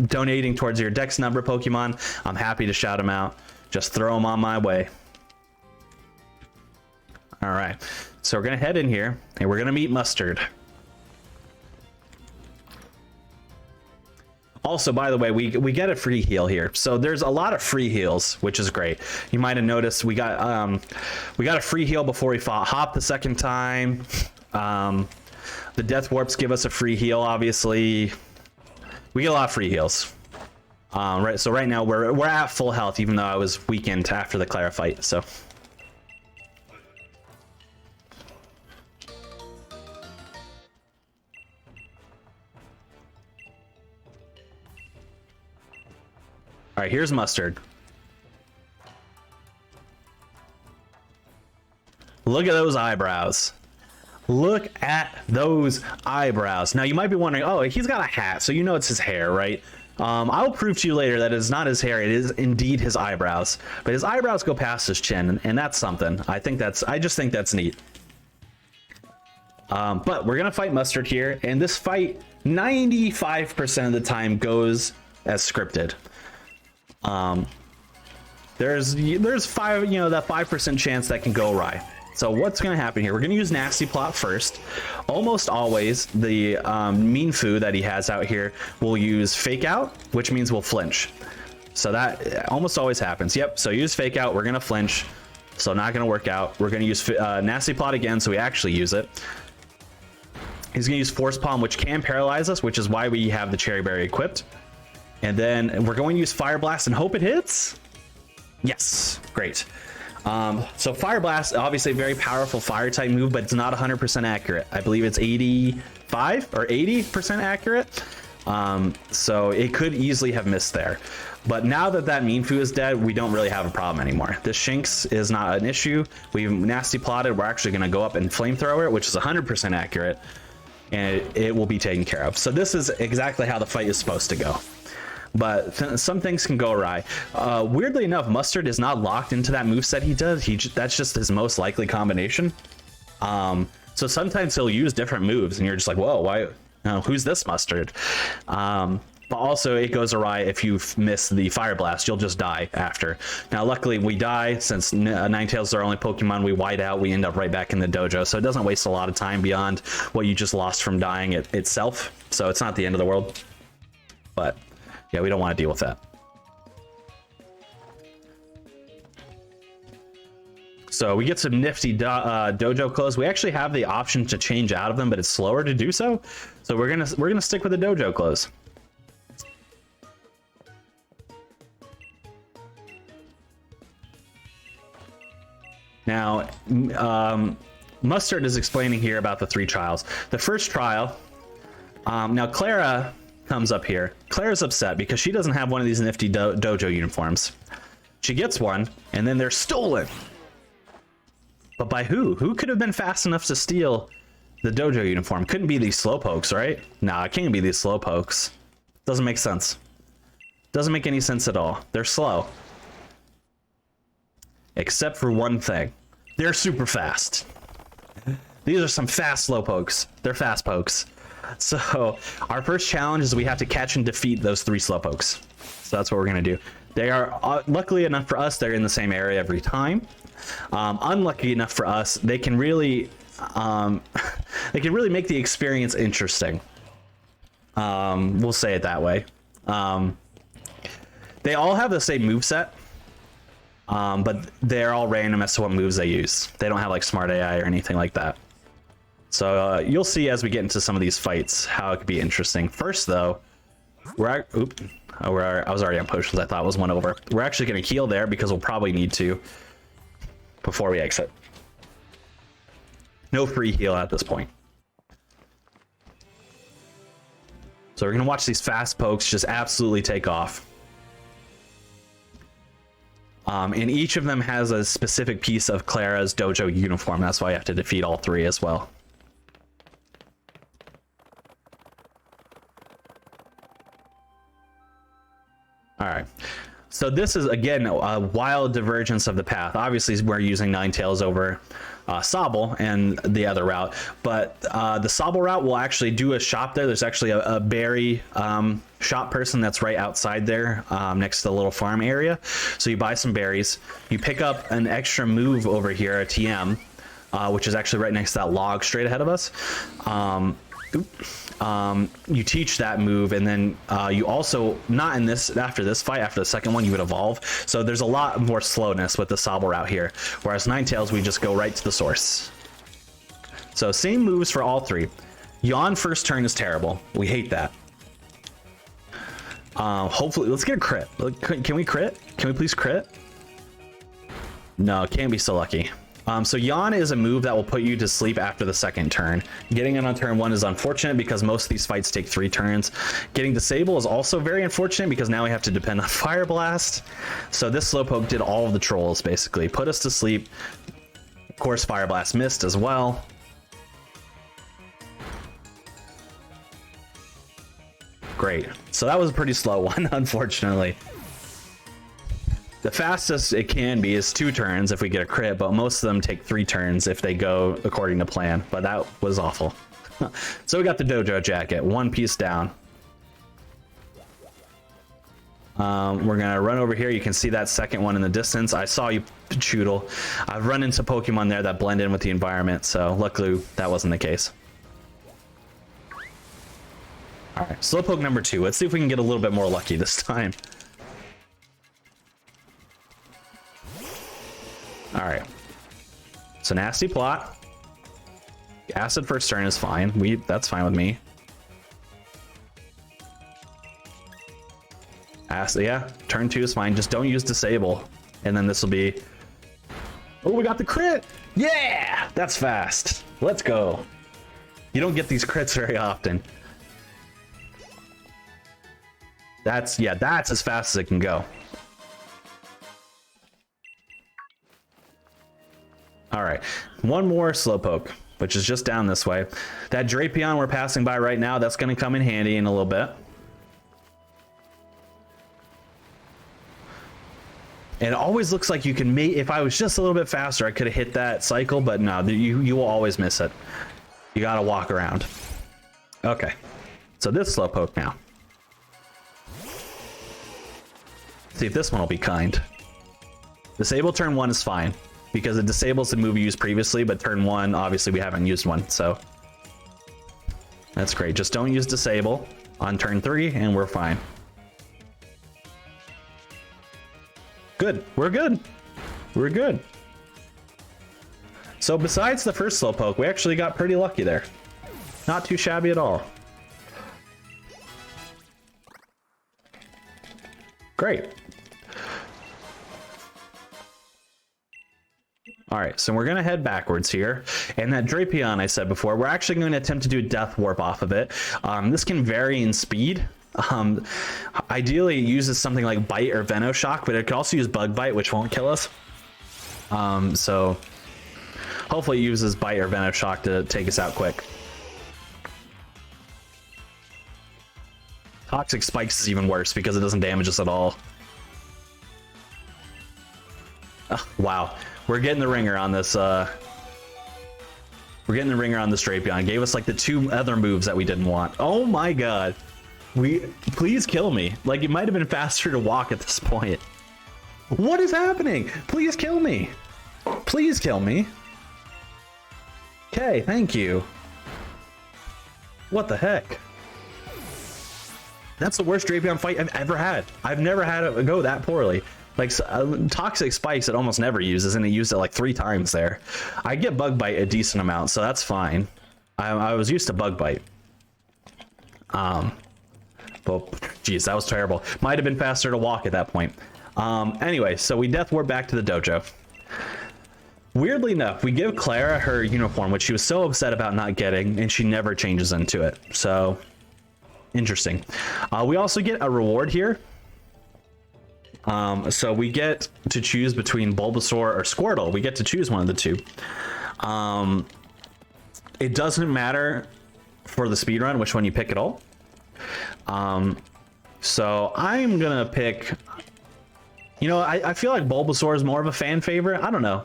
donating towards your Dex number Pokemon. I'm happy to shout them out. Just throw them on my way. All right, so we're gonna head in here and we're gonna meet Mustard. Also, by the way, we get a free heal here. So there's a lot of free heals, which is great. You might have noticed we got a free heal before we fought Hop the second time. The Death Warps give us a free heal, obviously. We get a lot of free heals. Right, so right now we're at full health, even though I was weakened after the Clara fight, so. All right, here's Mustard. Look at those eyebrows. Look at those eyebrows. Now you might be wondering, oh, he's got a hat, so you know it's his hair, right? I'll prove to you later that it's not his hair, it is indeed his eyebrows. But his eyebrows go past his chin, and that's something. I just think that's neat. But we're gonna fight Mustard here, and this fight 95% of the time goes as scripted. There's that 5% chance that can go awry. So what's going to happen here? We're going to use Nasty Plot first. Almost always the Mean Foo that he has out here will use Fake Out, which means we'll flinch. So that almost always happens. Yep, so use Fake Out, we're going to flinch. So not going to work out. We're going to use Nasty Plot again, so we actually use it. He's going to use Force Palm, which can paralyze us, which is why we have the Cherry Berry equipped. And then we're going to use Fire Blast and hope it hits. Yes, great. So Fire Blast, obviously a very powerful fire type move, but it's not 100% accurate. I believe it's 85 or 80% accurate. So it could easily have missed there. But now that Mean Foo is dead, we don't really have a problem anymore. This Shinx is not an issue. We've Nasty Plotted. We're actually going to go up and Flamethrower, which is 100% accurate, and it will be taken care of. So this is exactly how the fight is supposed to go. But some things can go awry. Weirdly enough, Mustard is not locked into that moveset he does. That's just his most likely combination. So sometimes he'll use different moves, and you're just like, whoa, why? Who's this Mustard? But also, it goes awry if you miss the Fire Blast. You'll just die after. Now, luckily, we die. Since Ninetales is our only Pokemon, we white out. We end up right back in the dojo. So it doesn't waste a lot of time beyond what you just lost from dying itself. So it's not the end of the world. But yeah, we don't want to deal with that. So we get some nifty dojo clothes. We actually have the option to change out of them, but it's slower to do so. So we're gonna stick with the dojo clothes. Now, Mustard is explaining here about the 3 trials. The first trial, now Clara comes up here. Clara's upset because she doesn't have one of these nifty dojo uniforms. She gets one, and then they're stolen. But by who? Who could have been fast enough to steal the dojo uniform? Couldn't be these slowpokes, right? Nah, it can't be these slowpokes. Doesn't make sense. Doesn't make any sense at all. They're slow. Except for one thing. They're super fast. These are some fast slowpokes. They're fast pokes. So our first challenge is we have to catch and defeat those 3 slowpokes. So that's what we're going to do. They are, luckily enough for us, they're in the same area every time. Unlucky enough for us, they can really make the experience interesting. We'll say it that way. They all have the same moveset, but they're all random as to what moves they use. They don't have like smart AI or anything like that. So you'll see as we get into some of these fights how it could be interesting. First, though, I was already on potions. I thought it was one over. We're actually going to heal there because we'll probably need to before we exit. No free heal at this point. So we're going to watch these fast pokes just absolutely take off. And each of them has a specific piece of Clara's dojo uniform. That's why you have to defeat all three as well. All right, so this is again a wild divergence of the path. Obviously, we're using Ninetales over Sobble and the other route, but the Sobble route will actually do a shop there. There's actually a berry shop person that's right outside there next to the little farm area. So you buy some berries, you pick up an extra move over here, a TM, which is actually right next to that log straight ahead of us. You teach that move, and then you also, not in this, after this fight, after the second one, you would evolve. So there's a lot more slowness with the Sobble route here, whereas Ninetales, we just go right to the source. So same moves for all three. Yawn first turn is terrible. We hate that. Hopefully, let's get a crit. Can we crit? Can we please crit? No, can't be so lucky. So Yawn is a move that will put you to sleep after the second turn. Getting it on turn 1 is unfortunate because most of these fights take 3 turns. Getting Disable is also very unfortunate because now we have to depend on Fire Blast. So this Slowpoke did all of the trolls, basically. Put us to sleep. Of course, Fire Blast missed as well. Great. So that was a pretty slow one, unfortunately. The fastest it can be is 2 turns if we get a crit, but most of them take 3 turns if they go according to plan. But that was awful. So we got the Dojo Jacket, 1 piece down. We're gonna run over here. You can see that second one in the distance. I saw you, Choodle. I've run into Pokemon there that blend in with the environment, so luckily that wasn't the case. All right, Slowpoke number 2. Let's see if we can get a little bit more lucky this time. All right, so nasty plot. Acid first turn is fine. That's fine with me. Acid, yeah, turn 2 is fine. Just don't use Disable, and then this will be. Oh, we got the crit! Yeah, that's fast. Let's go. You don't get these crits very often. That's as fast as it can go. All right, one more Slowpoke, which is just down this way. That Drapion we're passing by right now, that's going to come in handy in a little bit. And it always looks like you can if I was just a little bit faster, I could have hit that cycle, but no, you will always miss it. You got to walk around. Okay, so this Slowpoke now. See if this one will be kind. Disable turn 1 is fine, because it disables the move you used previously, but turn 1, obviously we haven't used one, so that's great. Just don't use Disable on turn 3, and we're fine. Good, we're good. We're good. So besides the first Slowpoke, we actually got pretty lucky there. Not too shabby at all. Great. All right, so we're gonna head backwards here. And that Drapion I said before, we're actually going to attempt to do Death Warp off of it. This can vary in speed. Ideally it uses something like Bite or Venoshock, but it could also use Bug Bite, which won't kill us. So hopefully it uses Bite or Venoshock to take us out quick. Toxic Spikes is even worse because it doesn't damage us at all. Oh, wow. We're getting the ringer on this. We're getting the ringer on this Drapion. Gave us like the 2 other moves that we didn't want. Oh my god. Please kill me. Like, it might have been faster to walk at this point. What is happening? Please kill me. Please kill me. Okay, thank you. What the heck? That's the worst Drapion fight I've ever had. I've never had it go that poorly. Like, Toxic Spikes it almost never uses, and it used it like 3 times there. I get Bug Bite a decent amount, so that's fine. I was used to bug bite. Well, geez, that was terrible. Might have been faster to walk at that point. Anyway, so we death warp back to the dojo. Weirdly enough, we give Clara her uniform, which she was so upset about not getting, and she never changes into it. So, interesting. We also get a reward here. So we get to choose between Bulbasaur or Squirtle. We get to choose one of the two. It doesn't matter for the speedrun which one you pick at all. So I'm gonna pick, you know, I feel like Bulbasaur is more of a fan favorite. I don't know.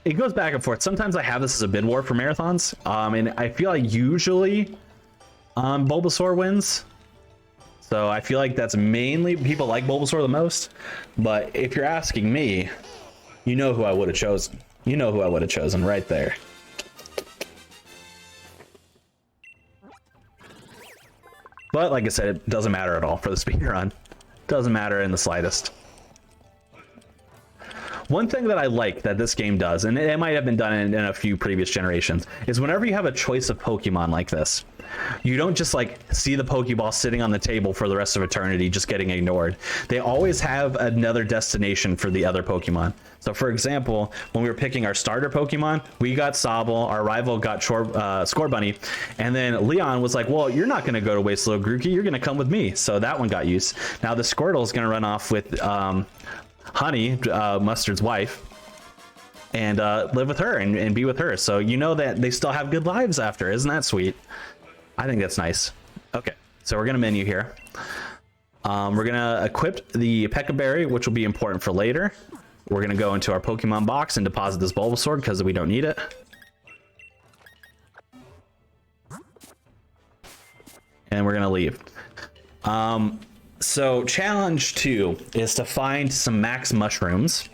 It goes back and forth. Sometimes I have this as a bid war for marathons. And I feel like usually Bulbasaur wins. So I feel like that's mainly people like Bulbasaur the most. But if you're asking me, you know who I would have chosen. You know who I would have chosen right there. But like I said, it doesn't matter at all for the speedrun. Doesn't matter in the slightest. One thing that I like that this game does, and it might have been done in a few previous generations, is whenever you have a choice of Pokemon like this, you don't just like see the Pokeball sitting on the table for the rest of eternity just getting ignored. They always have another destination for the other Pokemon. So for example, when we were picking our starter Pokemon, we got Sobble, our rival got Scorbunny, and then Leon was like, well, you're not going to go to Wasteland Grookey, you're going to come with me. So that one got used. Now the Squirtle is going to run off with Honey, Mustard's wife, and live with her and be with her. So you know that they still have good lives after. Isn't that sweet? I think that's nice. Okay, so we're gonna menu here. We're gonna equip the Pekka Berry, which will be important for later. We're gonna go into our Pokemon box and deposit this Bulbasaur because we don't need it. And we're gonna leave. So challenge 2 is to find some max mushrooms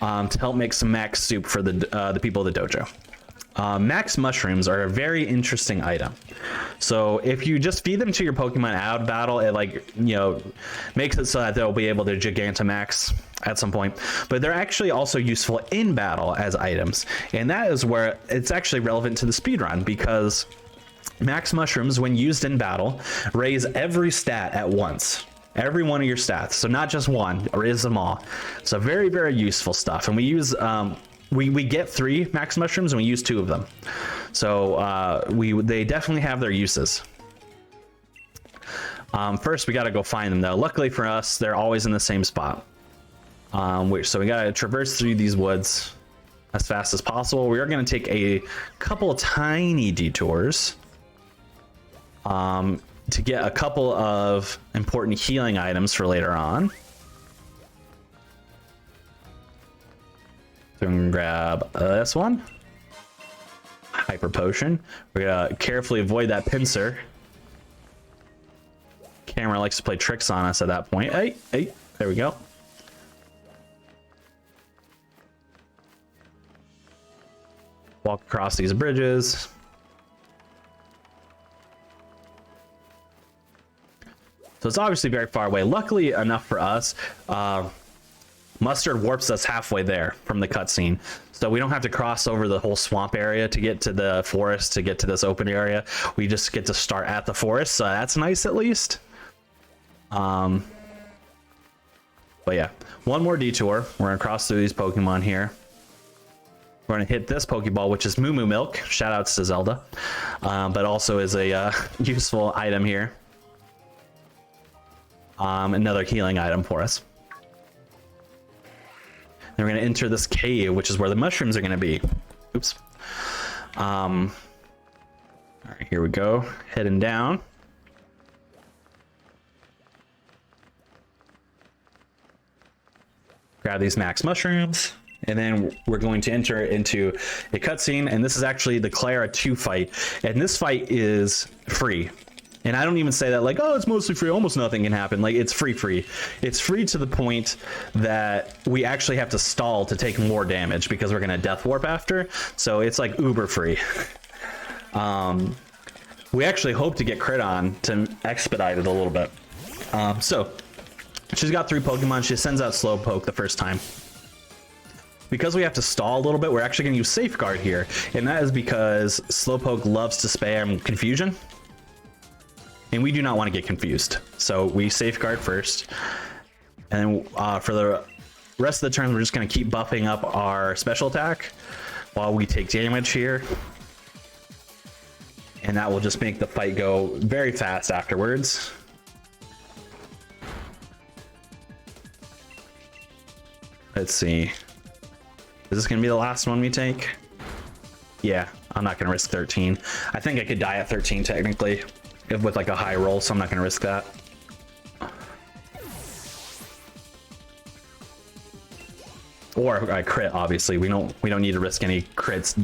to help make some max soup for the people of the dojo. Max mushrooms are a very interesting item. So if you just feed them to your Pokemon out of battle, it makes it so that they'll be able to Gigantamax at some point. But they're actually also useful in battle as items. And that is where it's actually relevant to the speedrun, because max mushrooms, when used in battle, raise every stat at once. Every one of your stats. So not just one, raise them all. So very, very useful stuff. And we use we get 3 max mushrooms and we use 2 of them. So they definitely have their uses. First, we got to go find them though. Luckily for us, they're always in the same spot. So we got to traverse through these woods as fast as possible. We are going to take a couple tiny detours to get a couple of important healing items for later on. So we can grab this one, Hyper Potion. We're gonna carefully avoid that pincer. Camera likes to play tricks on us at that point. Hey, there we go. Walk across these bridges. So it's obviously very far away. Luckily enough for us, Mustard warps us halfway there from the cutscene. So we don't have to cross over the whole swamp area to get to the forest, to get to this open area. We just get to start at the forest, so that's nice at least. But yeah, one more detour. We're gonna cross through these Pokemon here. We're gonna hit this Pokeball, which is Moo Moo Milk. Shout outs to Zelda. But also is a useful item here. Another healing item for us. Then we're going to enter this cave, which is where the mushrooms are going to be. Oops. All right, here we go. Heading down. Grab these max mushrooms. And then we're going to enter into a cutscene. And this is actually the Clara 2 fight. And this fight is free. And I don't even say that like, oh, it's mostly free, almost nothing can happen. Like, it's free. It's free to the point that we actually have to stall to take more damage because we're going to death warp after. So it's like uber free. We actually hope to get crit on to expedite it a little bit. So she's got 3 Pokemon. She sends out Slowpoke the first time. because we have to stall a little bit, we're actually going to use Safeguard here. And that is because Slowpoke loves to spam Confusion. And we do not want to get confused. So we Safeguard first. And for the rest of the turn, we're just going to keep buffing up our special attack while we take damage here. And that will just make the fight go very fast afterwards. Let's see. Is this going to be the last one we take? Yeah, I'm not going to risk 13. I think I could die at 13 technically with like a high roll, so I'm not going to risk that. Or I crit, obviously. We don't need to risk any crit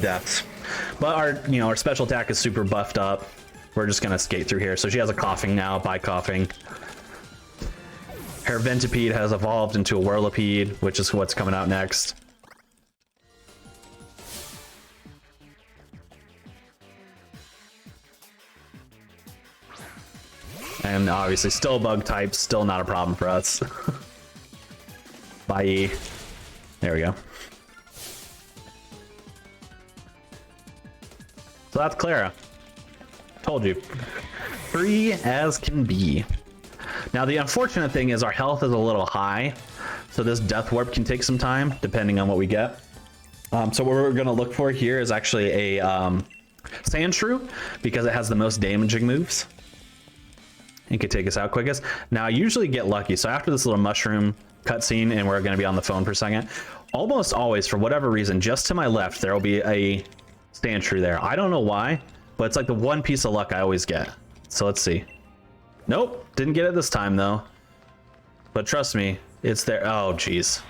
deaths. But our special attack is super buffed up. We're just gonna skate through here. So she has a coughing now, by coughing. Her Ventipede has evolved into a Whirlipede, which is what's coming out next. And obviously still bug type, still not a problem for us. Bye. There we go. So that's Clara. Told you. Free as can be. Now the unfortunate thing is our health is a little high, so this Death Warp can take some time depending on what we get. So what we're going to look for here is actually a Sandshrew, because it has the most damaging moves. It could take us out quickest. Now I usually get lucky, so after this little mushroom cutscene, and we're going to be on the phone for a second, almost always, for whatever reason, just to my left there will be a Sandshrew there. I don't know why, but it's like the one piece of luck I always get. So let's see. Nope, didn't get it this time though, but trust me, it's there. Oh geez.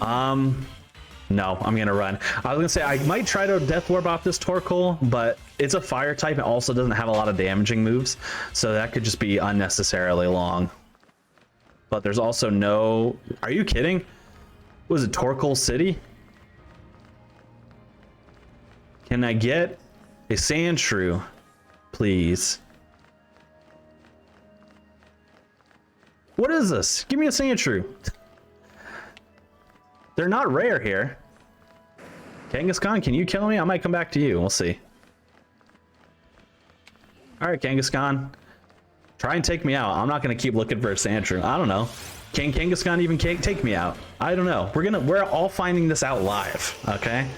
No, I'm gonna run. I was gonna say I might try to Death Warp off this Torkoal, but it's a fire type and also doesn't have a lot of damaging moves, so that could just be unnecessarily long. But there's also no... Are you kidding? Was it Torkoal City? Can I get a Sandshrew, please? What is this? Give me a Sandshrew. They're not rare here. Kangaskhan, can you kill me? I might come back to you. We'll see. All right, Kangaskhan. Try and take me out. I'm not going to keep looking for a Sandshrew. I don't know. Can Kangaskhan even take me out? I don't know. We're all finding this out live, okay?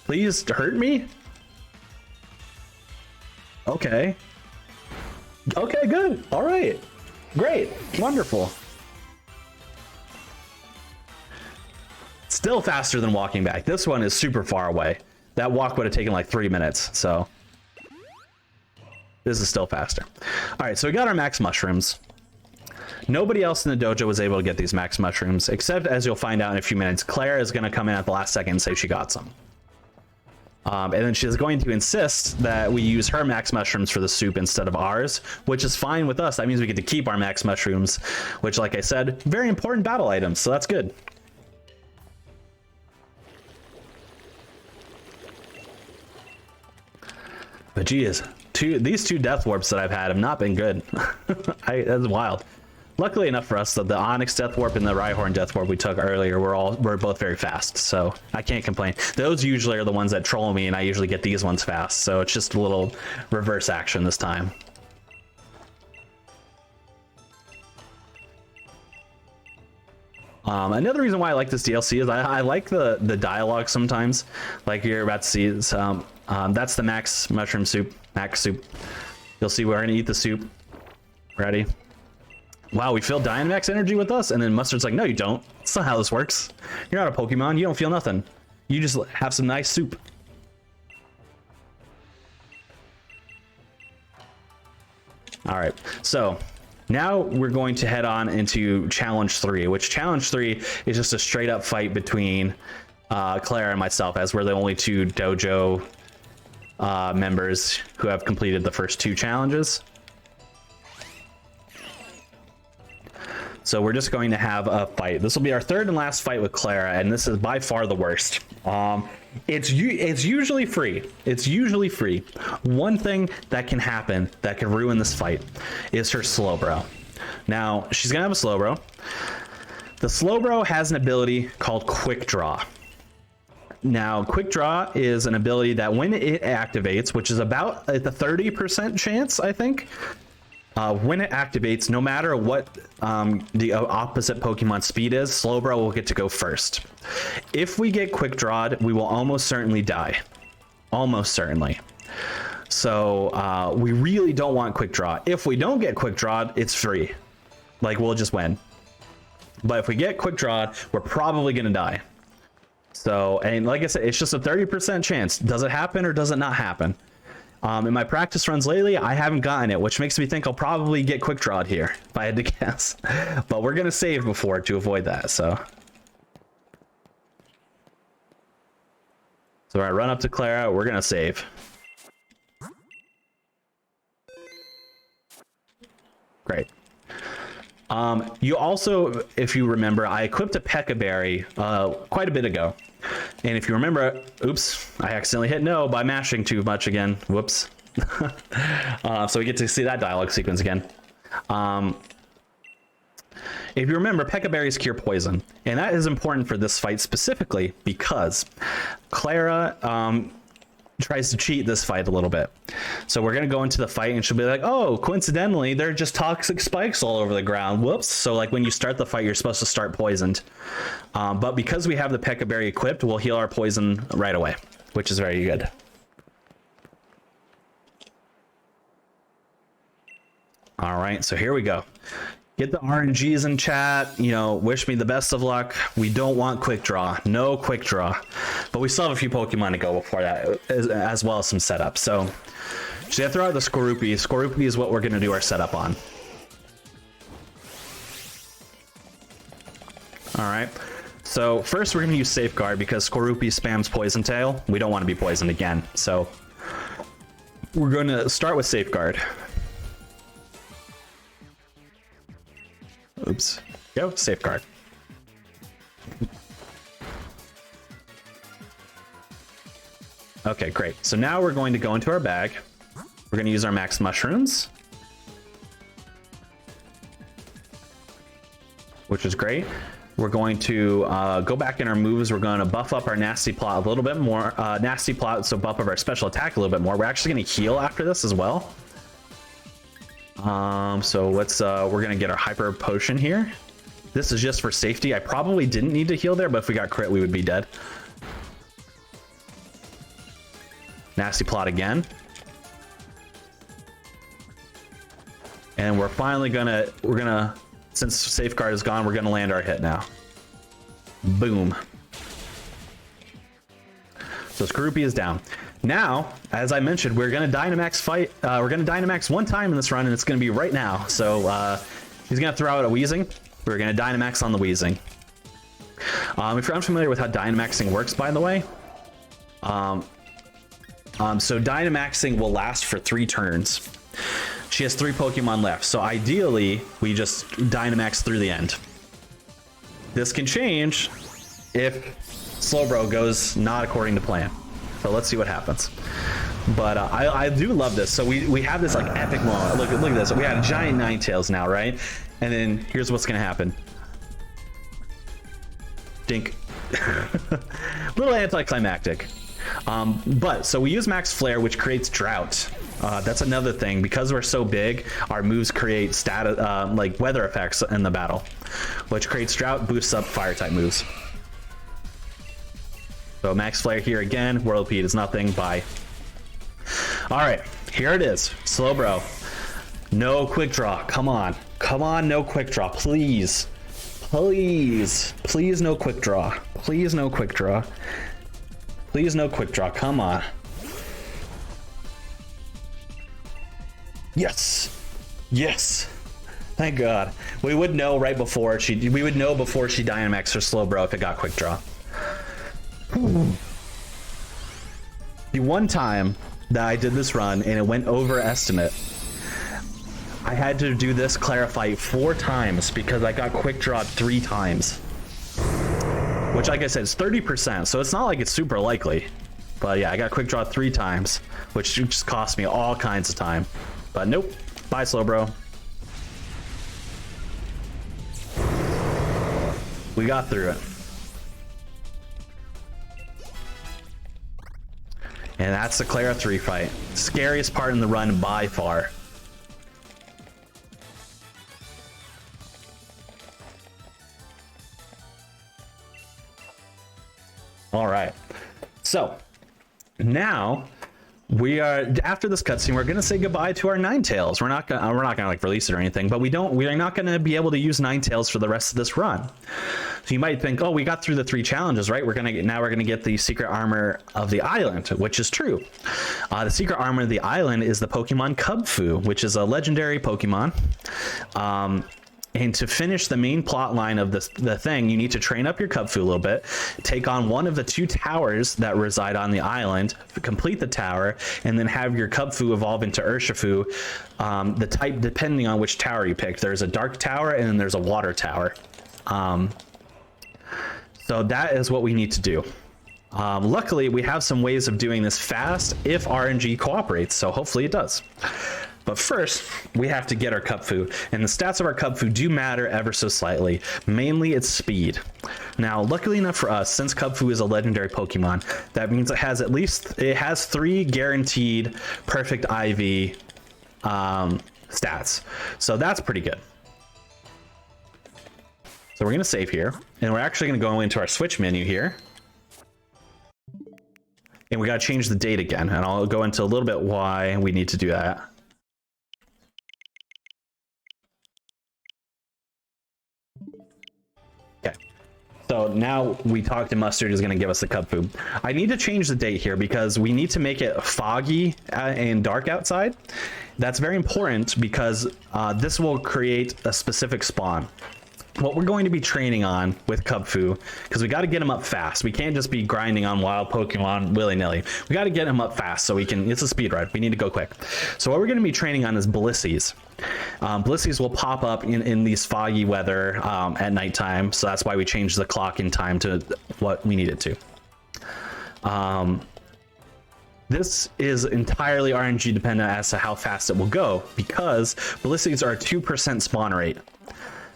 Please hurt me? Okay. Okay, good. All right. Great. Wonderful. Still faster than walking back. This one is super far away. That walk would have taken like 3 minutes, so this is still faster. All right, so we got our max mushrooms. Nobody else in the dojo was able to get these max mushrooms, except, as you'll find out in a few minutes, Claire is going to come in at the last second and say she got some. And then she's going to insist that we use her max mushrooms for the soup instead of ours, which is fine with us. That means we get to keep our max mushrooms, which, like I said, very important battle items, so that's good. But geez, these two Death Warps that I've had have not been good. That's wild. Luckily enough for us, the Onyx Death Warp and the Rhyhorn Death Warp we took earlier were both very fast, so I can't complain. Those usually are the ones that troll me, and I usually get these ones fast, so it's just a little reverse action this time. Another reason why I like this DLC is I like the dialogue sometimes. Like you're about to see, that's the max mushroom soup, max soup. You'll see we're gonna eat the soup. Ready? Wow, we feel Dynamax energy with us? And then Mustard's like, no, you don't. That's not how this works. You're not a Pokemon. You don't feel nothing. You just have some nice soup. All right, so now we're going to head on into Challenge 3, which Challenge 3 is just a straight up fight between Clara and myself, as we're the only two dojo members who have completed the first 2 challenges. So we're just going to have a fight. This will be our 3rd and last fight with Clara, and this is by far the worst. It's usually free. It's usually free. One thing that can happen that can ruin this fight is her Slowbro. Now, she's gonna have a Slowbro, The Slowbro has an ability called Quick Draw. Now, Quick Draw is an ability that when it activates, which is about at the 30% chance, I think, when it activates, no matter what the opposite Pokemon speed is, Slowbro will get to go first. If we get Quick Drawed, we will almost certainly die. Almost certainly. So we really don't want Quick Draw. If we don't get Quick Drawed, it's free. Like, we'll just win. But if we get Quick Drawed, we're probably going to die. So, and like I said, it's just a 30% chance. Does it happen or does it not happen? In my practice runs lately, I haven't gotten it, which makes me think I'll probably get Quick Drawed here, if I had to guess. But we're going to save before to avoid that, so. So I run up to Clara, we're going to save. Great. You also, if you remember, I equipped a Pekka Berry quite a bit ago. And if you remember, oops, I accidentally hit no by mashing too much again. Whoops. So we get to see that dialogue sequence again. If you remember, Pekka Berries cure poison. And that is important for this fight specifically because Clara tries to cheat this fight a little bit. So we're going to go into the fight and she'll be like, oh, coincidentally, there are just toxic spikes all over the ground. Whoops. So like when you start the fight, you're supposed to start poisoned. But because we have the Pekka Berry equipped, we'll heal our poison right away, which is very good. All right, so here we go. Get the RNGs in chat, you know, wish me the best of luck. We don't want Quick Draw, no Quick Draw. But we still have a few Pokemon to go before that, as well as some setup. So, just have to throw out the Skorupi. Skorupi is what we're going to do our setup on. All right, so first we're going to use Safeguard because Skorupi spams Poison Tail. We don't want to be poisoned again, so we're going to start with Safeguard. Oops. Go, Safeguard. Okay, great. So now we're going to go into our bag. We're going to use our max mushrooms, which is great. We're going to go back in our moves. We're going to buff up our Nasty Plot a little bit more. Nasty Plot, so buff up our special attack a little bit more. We're actually going to heal after this as well. So let's, we're going to get our Hyper Potion here. This is just for safety. I probably didn't need to heal there, but if we got crit, we would be dead. Nasty Plot again. And we're finally gonna, since Safeguard is gone, we're gonna land our hit now. Boom. So Skorupi is down. Now, as I mentioned, we're gonna Dynamax fight. We're gonna Dynamax one time in this run, and it's gonna be right now. So he's gonna throw out a Weezing. We're gonna Dynamax on the Weezing. If you're unfamiliar with how Dynamaxing works, by the way, so Dynamaxing will last for 3 turns. She has 3 Pokemon left, so ideally we just Dynamax through the end. This can change if Slowbro goes not according to plan. So let's see what happens. But I do love this. So we have this like epic moment. Look at this. We have giant Ninetales now, right? And then here's what's gonna happen. Dink. Little anticlimactic. But so we use Max Flare, which creates Drought. That's another thing. Because we're so big, our moves create like weather effects in the battle, which creates Drought, boosts up fire type moves. So Max Flare here again. Whirlipede is nothing. Bye. All right, here it is. Slowbro. No Quick Draw. Come on. Come on, no Quick Draw. Please. Please. Please no Quick Draw. Please no Quick Draw. Please no Quick Draw. Come on. Yes. Yes. Thank God. We would know right before we would know before she Dynamaxed her Slowbro if it got Quick Draw. The one time that I did this run and it went over estimate, I had to do this clarify 4 times because I got Quick Draw 3 times. Which, like I said, is 30%, so it's not like it's super likely. But yeah, I got Quick Draw 3 times, which just cost me all kinds of time. But nope. Bye, Slowbro. We got through it. And that's the Clara 3 fight. Scariest part in the run by far. All right. So now we are, after this cutscene, we're gonna say goodbye to our Ninetales. We're not gonna like release it or anything, but we are not gonna be able to use Ninetales for the rest of this run. So you might think, oh, we got through the 3 challenges, right? We're gonna get the secret armor of the island, which is true. The secret armor of the island is the Pokemon Cubfu, which is a legendary Pokemon. And to finish the main plot line of the thing, you need to train up your Cubfu a little bit, take on one of the 2 towers that reside on the island, complete the tower, and then have your Cubfu evolve into Urshifu, the type depending on which tower you picked. There's a dark tower and then there's a water tower. So that is what we need to do. Luckily, we have some ways of doing this fast if RNG cooperates, so hopefully it does. But first, we have to get our Cubfu, and the stats of our Cubfu do matter ever so slightly. Mainly, it's speed. Now, luckily enough for us, since Cubfu is a legendary Pokemon, that means it has 3 guaranteed perfect IV stats. So that's pretty good. So we're gonna save here, and we're actually gonna go into our switch menu here. And we gotta change the date again, and I'll go into a little bit why we need to do that. Okay, so now we talked to Mustard is going to give us the Cubfu. I need to change the date here because we need to make it foggy and dark outside. That's very important because this will create a specific spawn. What we're going to be training on with Cubfu, because we got to get him up fast. We can't just be grinding on wild Pokemon willy-nilly. We got to get him up fast so we can, it's a speed run. We need to go quick. So what we're going to be training on is Blisseys. Blisseys will pop up in these foggy weather at nighttime. So that's why we changed the clock in time to what we need it to. This is entirely RNG dependent as to how fast it will go because Blisseys are a 2% spawn rate.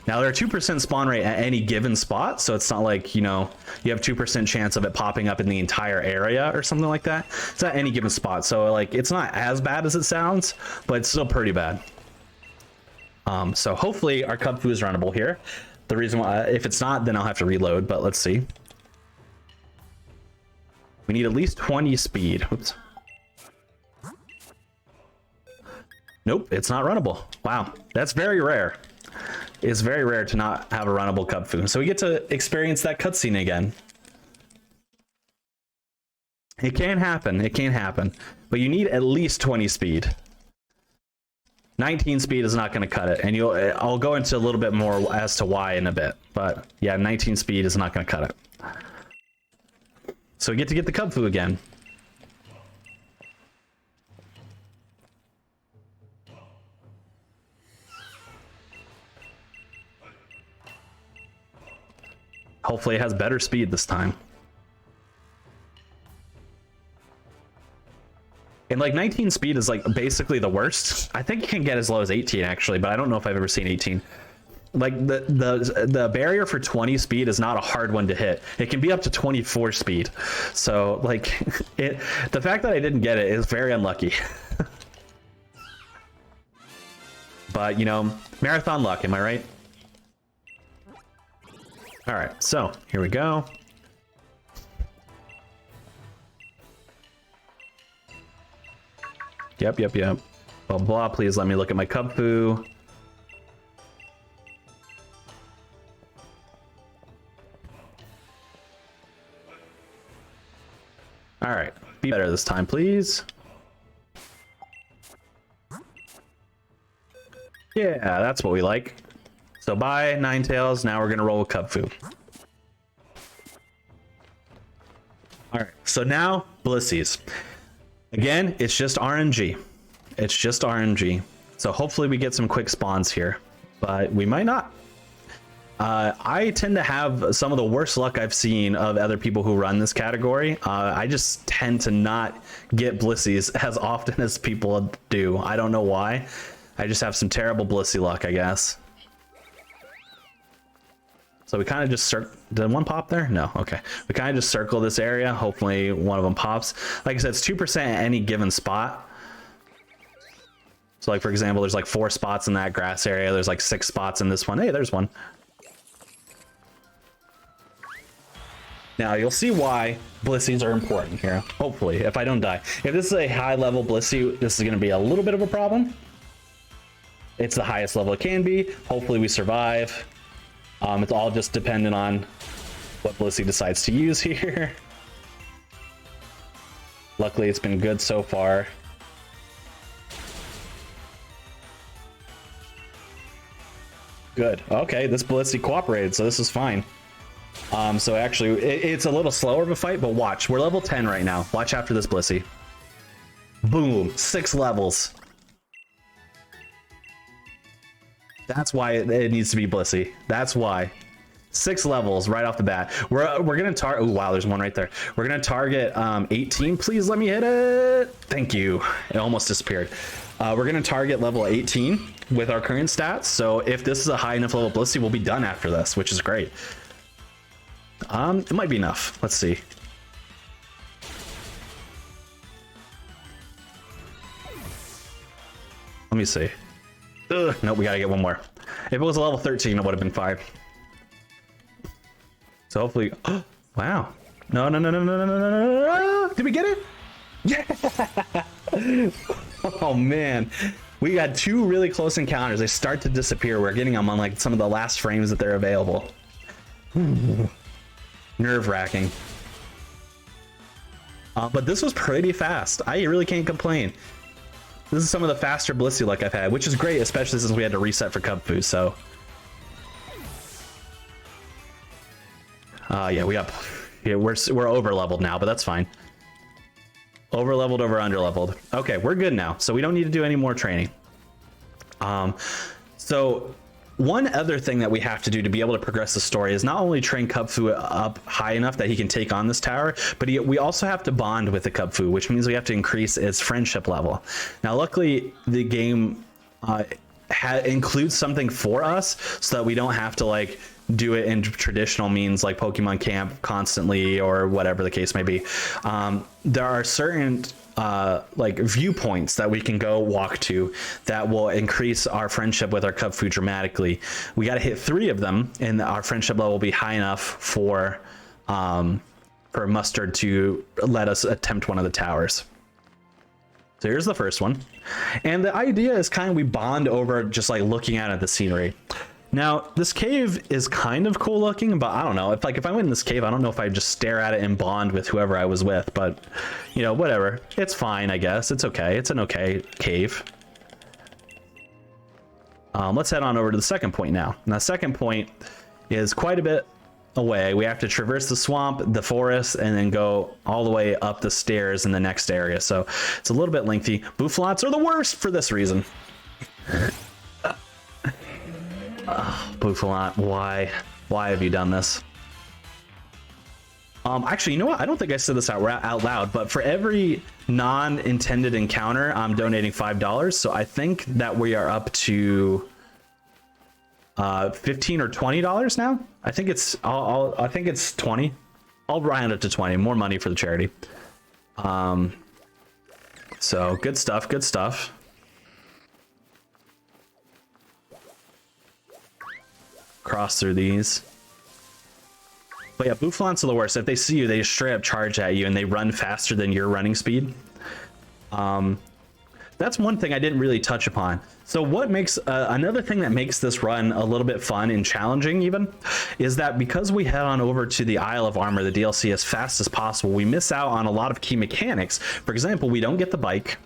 Now they're a 2% spawn rate at any given spot, so it's not like, you know, you have 2% chance of it popping up in the entire area or something like that. It's at any given spot, so like it's not as bad as it sounds, but it's still pretty bad. So hopefully our Cubfu is runnable here. The reason why, if it's not, then I'll have to reload, but let's see. We need at least 20 speed. Oops. Nope, it's not runnable. Wow, that's very rare. It's very rare to not have a runnable Cubfu. So we get to experience that cutscene again. It can happen, it can happen. But you need at least 20 speed. 19 speed is not going to cut it. And I'll go into a little bit more as to why in a bit. But yeah, 19 speed is not going to cut it. So we get to get the Cubfu again. Hopefully it has better speed this time. And like 19 speed is like basically the worst. I think you can get as low as 18 actually, but I don't know if I've ever seen 18. Like the barrier for 20 speed is not a hard one to hit. It can be up to 24 speed. So like the fact that I didn't get it is very unlucky. But you know, marathon luck, am I right? All right, so here we go. Yep. Blah, blah, please let me look at my Cubfu. All right, be better this time, please. Yeah, that's what we like. So bye, Ninetales. Now we're gonna roll with Cubfu. All right, so now Blisseys. Again, it's just RNG. It's just RNG. So hopefully we get some quick spawns here, but we might not. I tend to have some of the worst luck I've seen of other people who run this category. I just tend to not get Blisseys as often as people do. I don't know why. I just have some terrible Blissey luck, I guess. So we kind of just did one pop there? No, okay. We kind of just circle this area. Hopefully one of them pops. Like I said, it's 2% at any given spot. So like, for example, there's like 4 spots in that grass area. There's like 6 spots in this one. Hey, there's one. Now you'll see why Blisseys are important here. Hopefully, if I don't die. If this is a high level Blissey, this is going to be a little bit of a problem. It's the highest level it can be. Hopefully we survive. It's all just dependent on what Blissey decides to use here. Luckily, it's been good so far. Good. Okay, this Blissey cooperated, so this is fine. So actually, it's a little slower of a fight, but watch. We're level 10 right now. Watch after this Blissey. Boom. 6 levels. That's why it needs to be Blissey. That's why. 6 levels right off the bat. We're gonna target. Oh wow, there's one right there. We're gonna target 18. Please let me hit it. Thank you. It almost disappeared. We're gonna target level 18 with our current stats. So if this is a high enough level Blissey, we'll be done after this, which is great. It might be enough. Let's see. Let me see. Ugh, nope, we gotta get one more. If it was a level 13, it would have been 5. So hopefully, oh, wow. No. Did we get it? Yeah. Oh man. We got 2 really close encounters. They start to disappear. We're getting them on like some of the last frames that they're available. Nerve-wracking. But this was pretty fast. I really can't complain. This is some of the faster Blissey luck I've had, which is great, especially since we had to reset for Cub Food, so. Yeah, we're over-leveled now, but that's fine. Over-leveled over under-leveled. Okay, we're good now, so we don't need to do any more training. So one other thing that we have to do to be able to progress the story is not only train Cubfu up high enough that he can take on this tower, but we also have to bond with the Cubfu, which means we have to increase its friendship level. Now, luckily, the game includes something for us so that we don't have to like do it in traditional means like Pokemon Camp constantly or whatever the case may be. There are certain like viewpoints that we can go walk to that will increase our friendship with our Cubfu dramatically. We got to hit 3 of them and our friendship level will be high enough for Mustard to let us attempt one of the towers. So here's the first one. And the idea is kind of we bond over just like looking out at the scenery. Now, this cave is kind of cool looking, but I don't know. If I went in this cave, I don't know if I'd just stare at it and bond with whoever I was with, but, you know, whatever. It's fine, I guess. It's okay. It's an okay cave. Let's head on over to the second point now. And the second point is quite a bit away. We have to traverse the swamp, the forest, and then go all the way up the stairs in the next area. So it's a little bit lengthy. Bouffalantes are the worst for this reason. Bouffalant, why have you done this? Actually, you know what? I don't think I said this out loud, but for every non-intended encounter, I'm donating $5. So I think that we are up to $15 or $20 now. I think it's I think it's 20. I'll round it to 20. More money for the charity. So good stuff. Good stuff. Cross through these. But yeah, Bouffalantes are the worst. If they see you, they just straight up charge at you and they run faster than your running speed. That's one thing I didn't really touch upon. So what makes another thing that makes this run a little bit fun and challenging even is that because we head on over to the Isle of Armor, the DLC, as fast as possible, we miss out on a lot of key mechanics. For example, we don't get the bike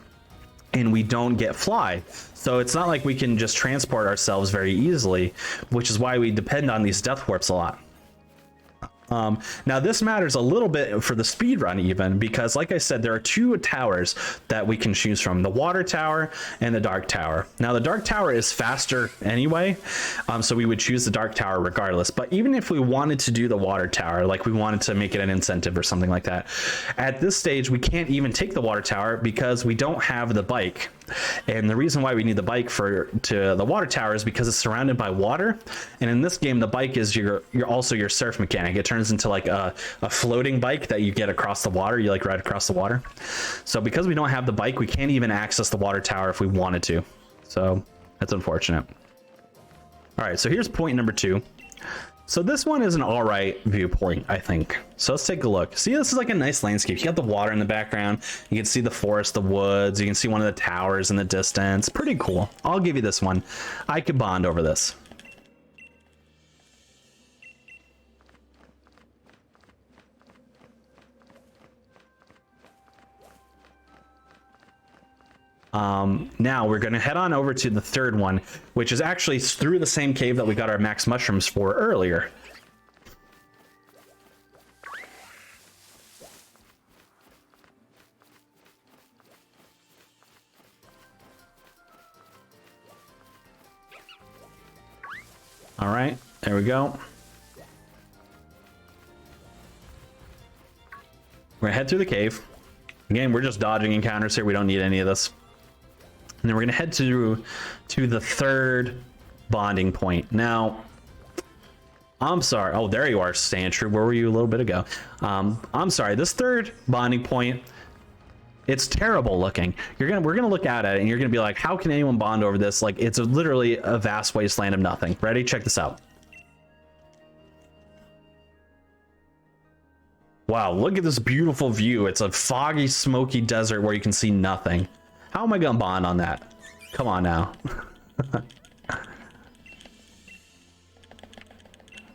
and we don't get fly. So it's not like we can just transport ourselves very easily, which is why we depend on these death warps a lot. Now this matters a little bit for the speed run even, because like I said, there are 2 towers that we can choose from, the water tower and the dark tower. Now the dark tower is faster anyway, so we would choose the dark tower regardless. But even if we wanted to do the water tower, like we wanted to make it an incentive or something like that, at this stage we can't even take the water tower because we don't have the bike. And the reason why we need the bike to the water tower is because it's surrounded by water. And in this game, the bike is your also your surf mechanic. It turns into like a floating bike that you get across the water. You like ride across the water. So because we don't have the bike, we can't even access the water tower if we wanted to. So that's unfortunate. All right, so here's point number 2. So this one is an all right viewpoint, I think. So let's take a look. See, this is like a nice landscape. You got the water in the background. You can see the forest, the woods. You can see one of the towers in the distance. Pretty cool. I'll give you this one. I could bond over this. Now we're going to head on over to the third one, which is actually through the same cave that we got our max mushrooms for earlier. All right, there we go. We're gonna head through the cave. Again, we're just dodging encounters here. We don't need any of this. And then we're going to head to the third bonding point. Now, I'm sorry. Oh, there you are, Stand True. Where were you a little bit ago? I'm sorry. This third bonding point, it's terrible looking. We're gonna look at it and you're gonna be like, how can anyone bond over this? Like, it's literally a vast wasteland of nothing. Ready? Check this out. Wow, look at this beautiful view. It's a foggy, smoky desert where you can see nothing. How am I gonna bond on that? Come on now.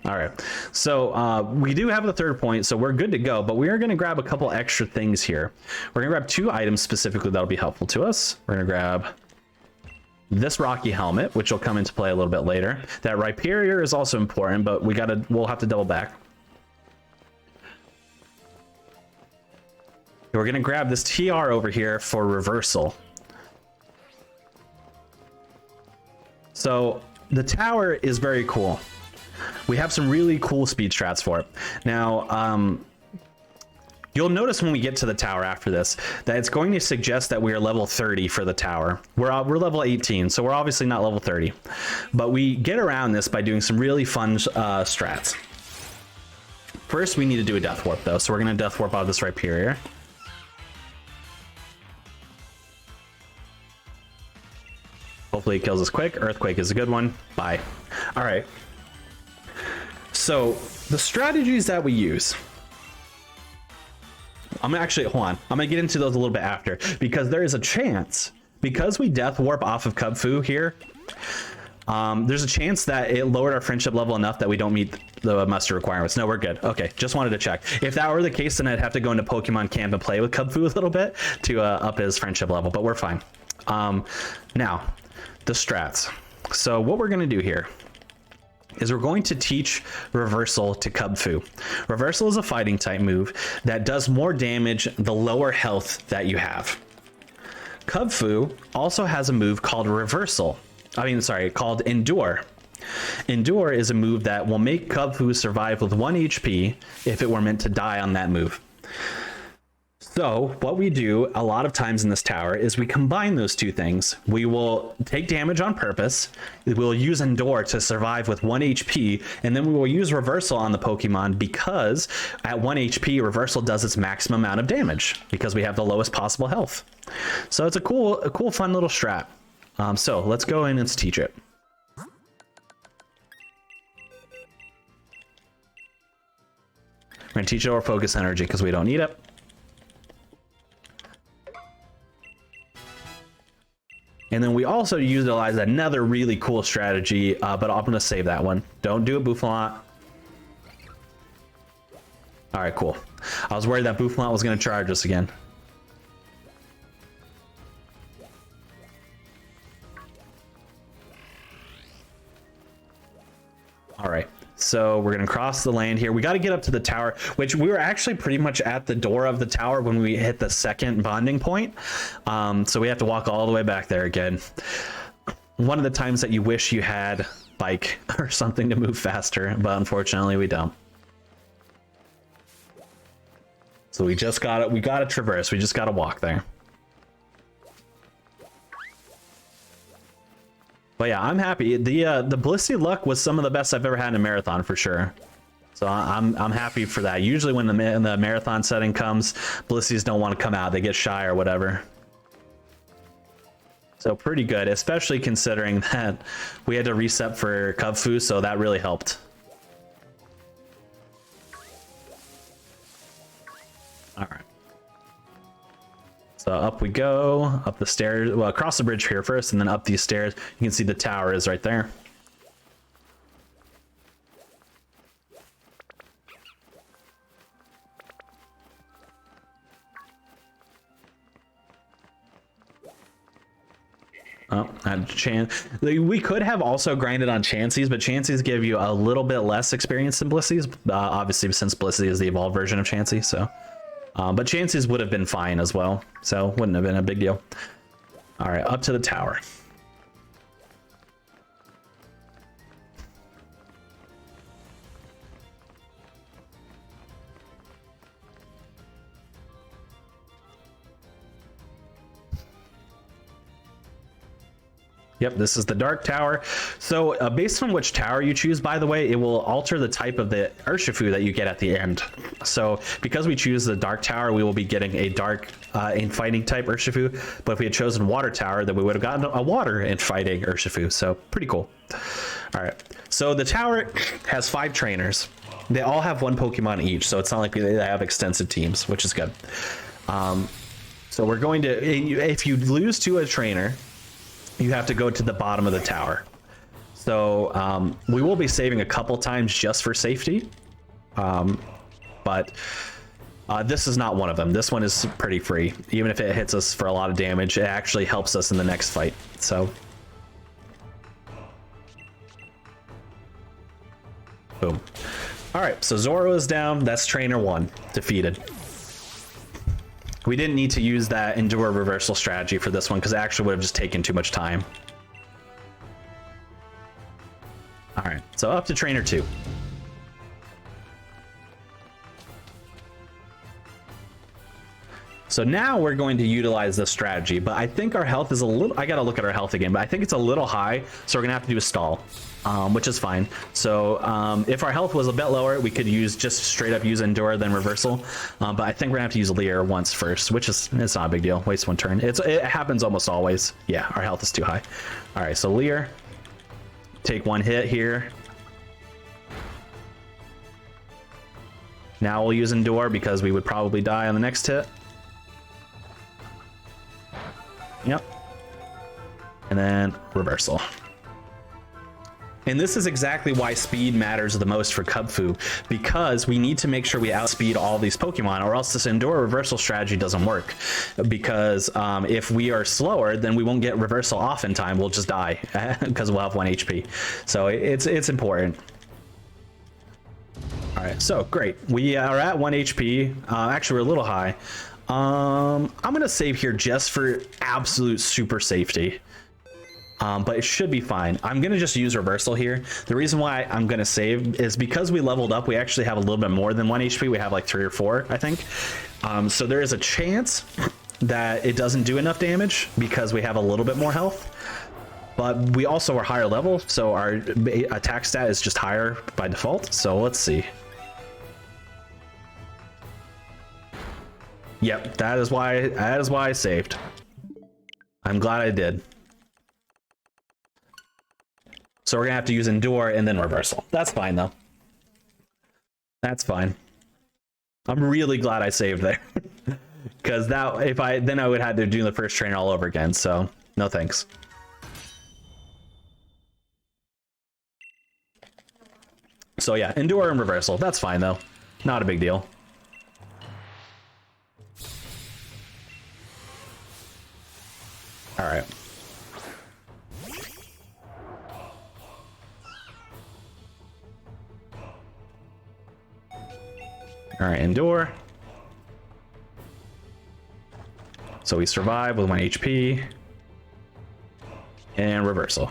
All right, so we do have the third point, so we're good to go, but we are gonna grab a couple extra things here. We're gonna grab 2 items specifically that'll be helpful to us. We're gonna grab this rocky helmet, which will come into play a little bit later. That Rhyperior is also important, but we'll have to double back. We're gonna grab this TR over here for reversal. So the tower is very cool. We have some really cool speed strats for it. Now, you'll notice when we get to the tower after this, that it's going to suggest that we are level 30 for the tower. We're level 18, so we're obviously not level 30. But we get around this by doing some really fun strats. First, we need to do a death warp though. So we're gonna death warp out of this Rhyperior. Hopefully it kills us quick. Earthquake is a good one. Bye. All right. So the strategies that we use, I'm actually, hold on. I'm gonna get into those a little bit after, because there is a chance, because we death warp off of Kubfu here, there's a chance that it lowered our friendship level enough that we don't meet the muster requirements. No, we're good. Okay, just wanted to check. If that were the case, then I'd have to go into Pokemon Camp and play with Kubfu a little bit to up his friendship level, but we're fine. Now, the strats. So what we're going to do here is we're going to teach reversal to Kubfu. Reversal is a fighting type move that does more damage the lower health that you have. Kubfu also has a move called called Endure. Endure is a move that will make Kubfu survive with 1 HP if it were meant to die on that move. So what we do a lot of times in this tower is we combine those 2 things. We will take damage on purpose. We'll use Endure to survive with 1 HP, and then we will use Reversal on the Pokemon because at 1 HP, Reversal does its maximum amount of damage because we have the lowest possible health. So it's a cool, fun little strat. So let's go in and teach it. We're gonna teach it our Focus Energy because we don't need it. And then we also utilize another really cool strategy, but I'm going to save that one. Don't do it, Bouffalant. All right, cool. I was worried that Bouffalant was going to charge us again. All right. So we're going to cross the land here. We got to get up to the tower, which we were actually pretty much at the door of the tower when we hit the second bonding point. So we have to walk all the way back there again. One of the times that you wish you had bike or something to move faster, but unfortunately we don't. So we got to traverse. We just got to walk there. But yeah, I'm happy. The Blissey luck was some of the best I've ever had in a marathon for sure. So I'm happy for that. Usually when the marathon setting comes, Blisseys don't want to come out. They get shy or whatever. So pretty good, especially considering that we had to reset for Cub Fu, so that really helped. All right. So up we go, up the stairs, well, across the bridge here first, and then up these stairs. You can see the tower is right there. Oh, we could have also grinded on Chanseys, but Chanseys give you a little bit less experience than Blisseys, obviously since Blissey is the evolved version of Chansey, so. But Chanseys would have been fine as well, so wouldn't have been a big deal. All right, up to the tower. Yep, this is the Dark Tower. So based on which tower you choose, by the way, it will alter the type of the Urshifu that you get at the end. So because we choose the Dark Tower, we will be getting a Dark and Fighting type Urshifu. But if we had chosen Water Tower, then we would have gotten a Water and Fighting Urshifu. So pretty cool. All right, so the tower has 5 trainers. They all have 1 Pokemon each, so it's not like they have extensive teams, which is good. So we're going to, if you lose to a trainer, you have to go to the bottom of the tower. So we will be saving a couple times just for safety, but this is not one of them. This one is pretty free. Even if it hits us for a lot of damage, it actually helps us in the next fight. So boom. All right, so Zoro is down. That's trainer 1 defeated. We didn't need to use that endure reversal strategy for this one because it actually would have just taken too much time. All right, so up to trainer 2. So now we're going to utilize this strategy, but I think our health is a little, I gotta look at our health again, but I think it's a little high, so we're gonna have to do a stall, which is fine. So if our health was a bit lower, we could use just straight up use Endure, then Reversal, but I think we're gonna have to use Leer once first, which is, it's not a big deal, waste 1 turn. It happens almost always. Yeah, our health is too high. All right, so Leer, take 1 hit here. Now we'll use Endure because we would probably die on the next hit. Yep. And then Reversal. And this is exactly why speed matters the most for Cub Fu, because we need to make sure we outspeed all these Pokemon, or else this Endure Reversal strategy doesn't work. Because if we are slower, then we won't get Reversal off in time. We'll just die because we'll have 1 HP. So it's important. All right, so great. We are at 1 HP. Actually, we're a little high. I'm gonna save here just for absolute super safety, but it should be fine. I'm gonna just use Reversal here. The reason why I'm gonna save is because we leveled up, we actually have a little bit more than 1 HP. We have like 3 or 4, I think. So there is a chance that it doesn't do enough damage because we have a little bit more health, but we also are higher level, so our attack stat is just higher by default. So let's see. Yep, that is why I saved. I'm glad I did. So we're gonna have to use Endure and then Reversal. That's fine though. That's fine. I'm really glad I saved there. Because that then I would have to do the first trainer all over again, so no thanks. So yeah, Endure and Reversal. That's fine though. Not a big deal. All right. All right, Endure. So we survive with 1 HP. And Reversal.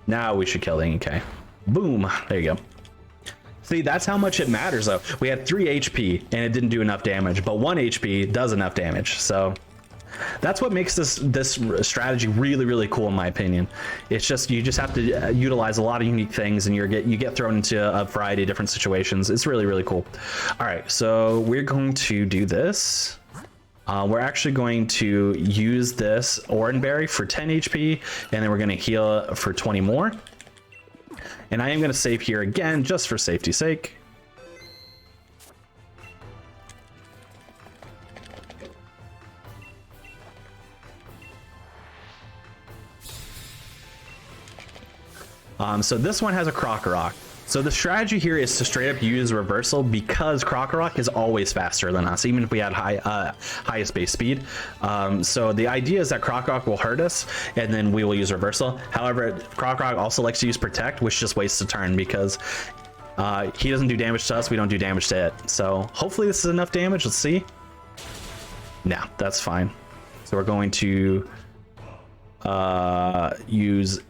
Now we should kill the EK. Boom. There you go. See, that's how much it matters though. We had 3 HP and it didn't do enough damage, but 1 HP does enough damage. So That's what makes this strategy really cool, in my opinion. It's just you just have to utilize a lot of unique things, and you get thrown into a variety of different situations. It's really cool. All right, so we're going to do this. We're actually going to use this Oranberry for 10 HP, and then we're going to heal for 20 more. And I am going to save here again, just for safety's sake. So this one has a Krokorok. So the strategy here is to straight up use reversal because Krokorok is always faster than us, even if we had highest base speed. So the idea is that Krokorok will hurt us, and then we will use reversal. However, Krokorok also likes to use protect, which just wastes a turn because he doesn't do damage to us, we don't do damage to it. So hopefully this is enough damage. Let's see. No, that's fine. So we're going to use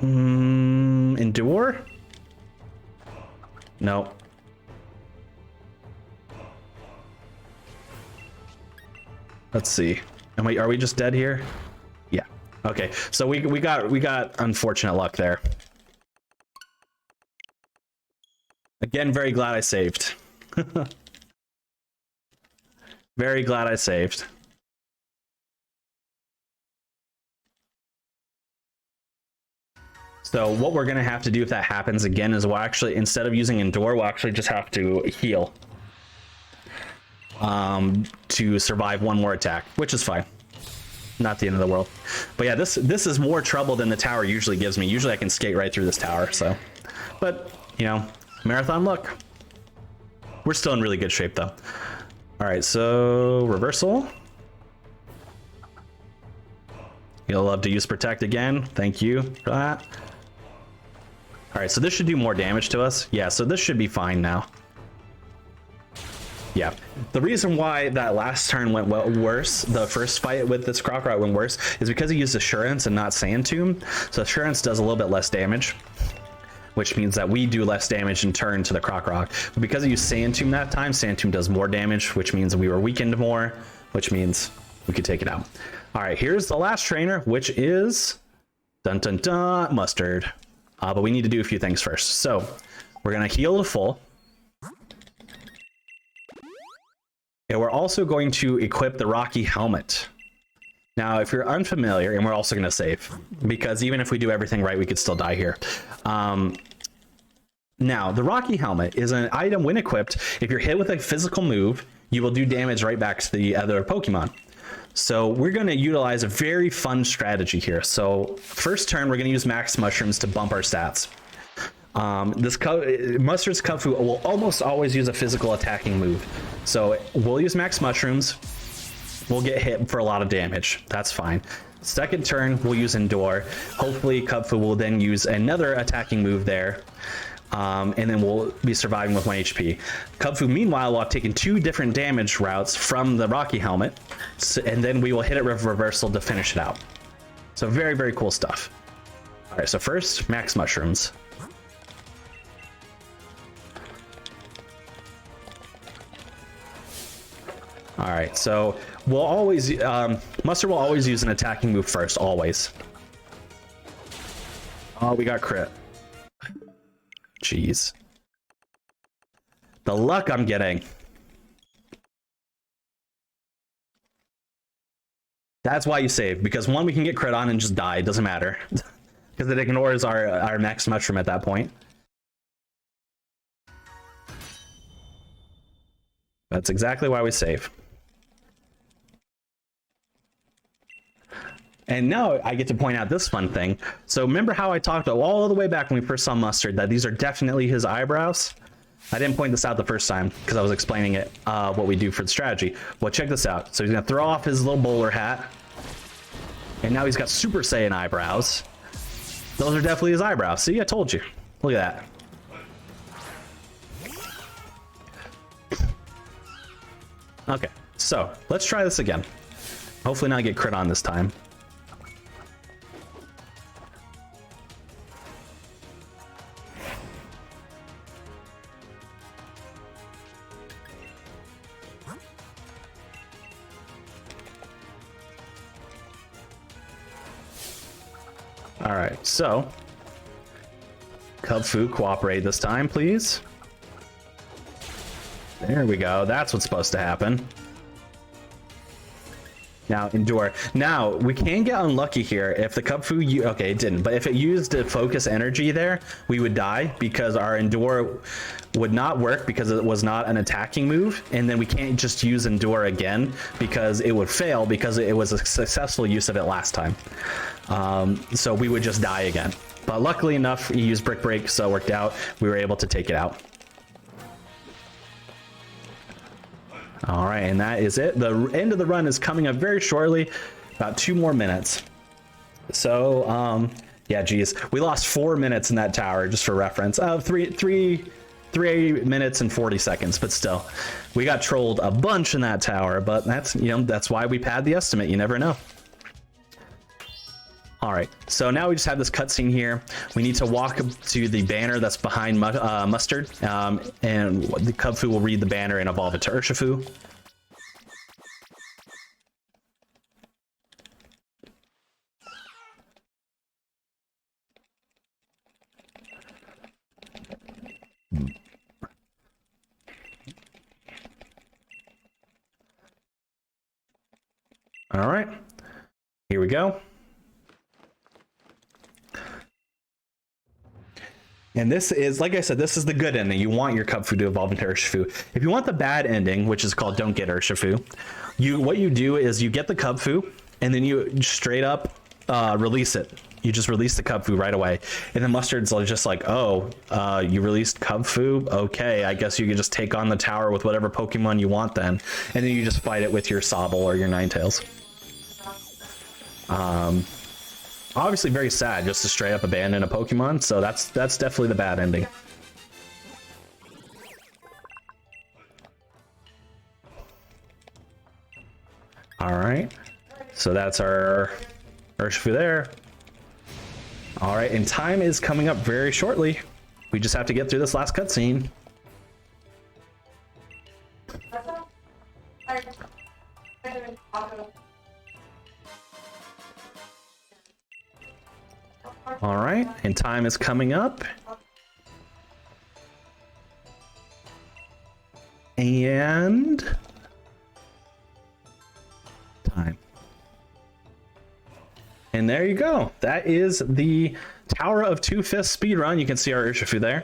Endure. No. Let's see. Are we just dead here? Yeah. Okay. So we got unfortunate luck there. Again, very glad I saved. Very glad I saved. So what we're going to have to do if that happens again is we'll actually, instead of using Endure, we'll actually just have to heal to survive one more attack, which is fine. Not the end of the world. But yeah, this is more trouble than the tower usually gives me. Usually I can skate right through this tower, so. But, you know, marathon luck. We're still in really good shape, though. All right, so reversal. You'll love to use protect again. Thank you for that. All right, so this should do more damage to us. Yeah, so this should be fine now. Yeah, the reason why that last turn went worse, the first fight with this Krokorok went worse, is because he used Assurance and not Sand Tomb. So Assurance does a little bit less damage, which means that we do less damage in turn to the Krokorok. But because he used Sand Tomb that time, Sand Tomb does more damage, which means we were weakened more, which means we could take it out. All right, here's the last trainer, which is dun dun dun Mustard. But we need to do a few things first. So we're gonna heal to full. And we're also going to equip the Rocky Helmet. Now, if you're unfamiliar, and we're also gonna save, because even if we do everything right, we could still die here. Now, the Rocky Helmet is an item when equipped. If you're hit with a physical move, you will do damage right back to the other Pokemon. So we're going to utilize a very fun strategy here. So first turn, we're going to use Max Mushrooms to bump our stats. Mustard's Kung-Fu will almost always use a physical attacking move. So we'll use Max Mushrooms. We'll get hit for a lot of damage. That's fine. Second turn, we'll use Endure. Hopefully, Kung-Fu will then use another attacking move there. And then we'll be surviving with 1 HP. Kung-Fu, meanwhile, will have taken 2 different damage routes from the Rocky Helmet, and then we will hit it with reversal to finish it out. So very cool stuff. All right, so first, Max Mushrooms. All right, so we'll always, Mustard will always use an attacking move first, always. Oh, we got crit. Jeez. The luck I'm getting. That's why you save, because one, we can get crit on and just die. It doesn't matter. Because it ignores our Max Mushroom at that point. That's exactly why we save. And now I get to point out this fun thing. So remember how I talked all the way back when we first saw Mustard that these are definitely his eyebrows? I didn't point this out the first time because I was explaining it, what we do for the strategy. Well, check this out. So he's gonna throw off his little bowler hat. And now he's got Super Saiyan eyebrows. Those are definitely his eyebrows. See, I told you. Look at that. Okay, so let's try this again. Hopefully not get crit on this time. All right, so Cub Fu, cooperate this time, please. There we go. That's what's supposed to happen. Now endure. Now we can get unlucky here if the Cub Fu. Okay, it didn't. But if it used the focus energy there, we would die because our endure would not work because it was not an attacking move, and then we can't just use endure again because it would fail because it was a successful use of it last time. So we would just die again. But luckily enough, he used Brick Break, so it worked out. We were able to take it out. All right, and that is it. The end of the run is coming up very shortly, about 2 more minutes. So, yeah, geez, we lost 4 minutes in that tower, just for reference. 3 minutes and 40 seconds, but still, we got trolled a bunch in that tower. But that's, you know, that's why we pad the estimate. You never know. All right, so now we just have this cutscene here. We need to walk to the banner that's behind Mustard, and the Cub Fu will read the banner and evolve it to Urshifu. All right, here we go. And this is, like I said, this is the good ending. You want your Cub Fu to evolve into Urshifu. If you want the bad ending, which is called Don't Get Urshifu, what you do is you get the Cub Fu, and then you straight up release it. You just release the Cub Fu right away. And then Mustard's just like, oh, you released Cub Fu? Okay, I guess you can just take on the tower with whatever Pokemon you want then. And then you just fight it with your Sobble or your Ninetales. Obviously very sad just to straight up abandon a Pokemon, so that's definitely the bad ending. All right, so that's our Urshifu there. All right, and time is coming up very shortly. We just have to get through this last cutscene. All right, and time is coming up. And time. And there you go. That is the Tower of 2/5 speedrun. You can see our Urshifu there.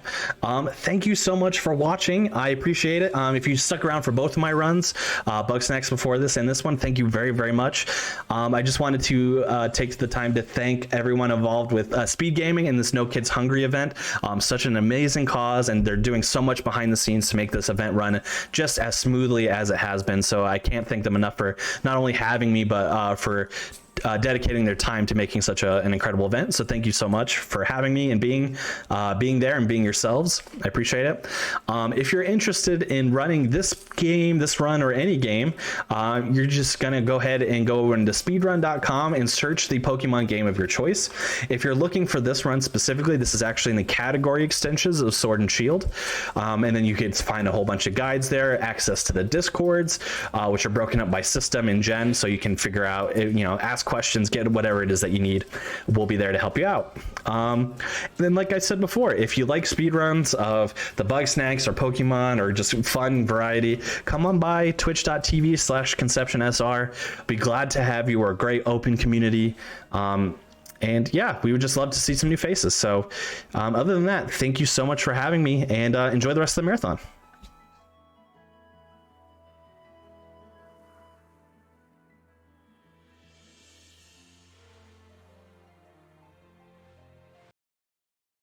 Thank you so much for watching. I appreciate it. If you stuck around for both of my runs, Bugsnax before this and this one, thank you very, very much. I just wanted to take the time to thank everyone involved with Speed Gaming and this No Kids Hungry event. Such an amazing cause, and they're doing so much behind the scenes to make this event run just as smoothly as it has been. So I can't thank them enough for not only having me, but for dedicating their time to making such an incredible event. So thank you so much for having me and being there and being yourselves. I appreciate it. If you're interested in running this game, this run, or any game, you're just gonna go ahead and go into speedrun.com and search the Pokemon game of your choice. If you're looking for this run specifically, this is actually in the category extensions of Sword and Shield, and then you can find a whole bunch of guides there, access to the Discords, which are broken up by system and gen, so you can figure out, you know, ask questions, get whatever it is that you need. We'll be there to help you out. And then, like I said before, if you like speedruns of the Bugsnax or Pokemon or just fun variety, come on by twitch.tv/ConceptionSR. Be glad to have you. We're a great open community. And yeah, we would just love to see some new faces. So other than that, thank you so much for having me, and enjoy the rest of the marathon.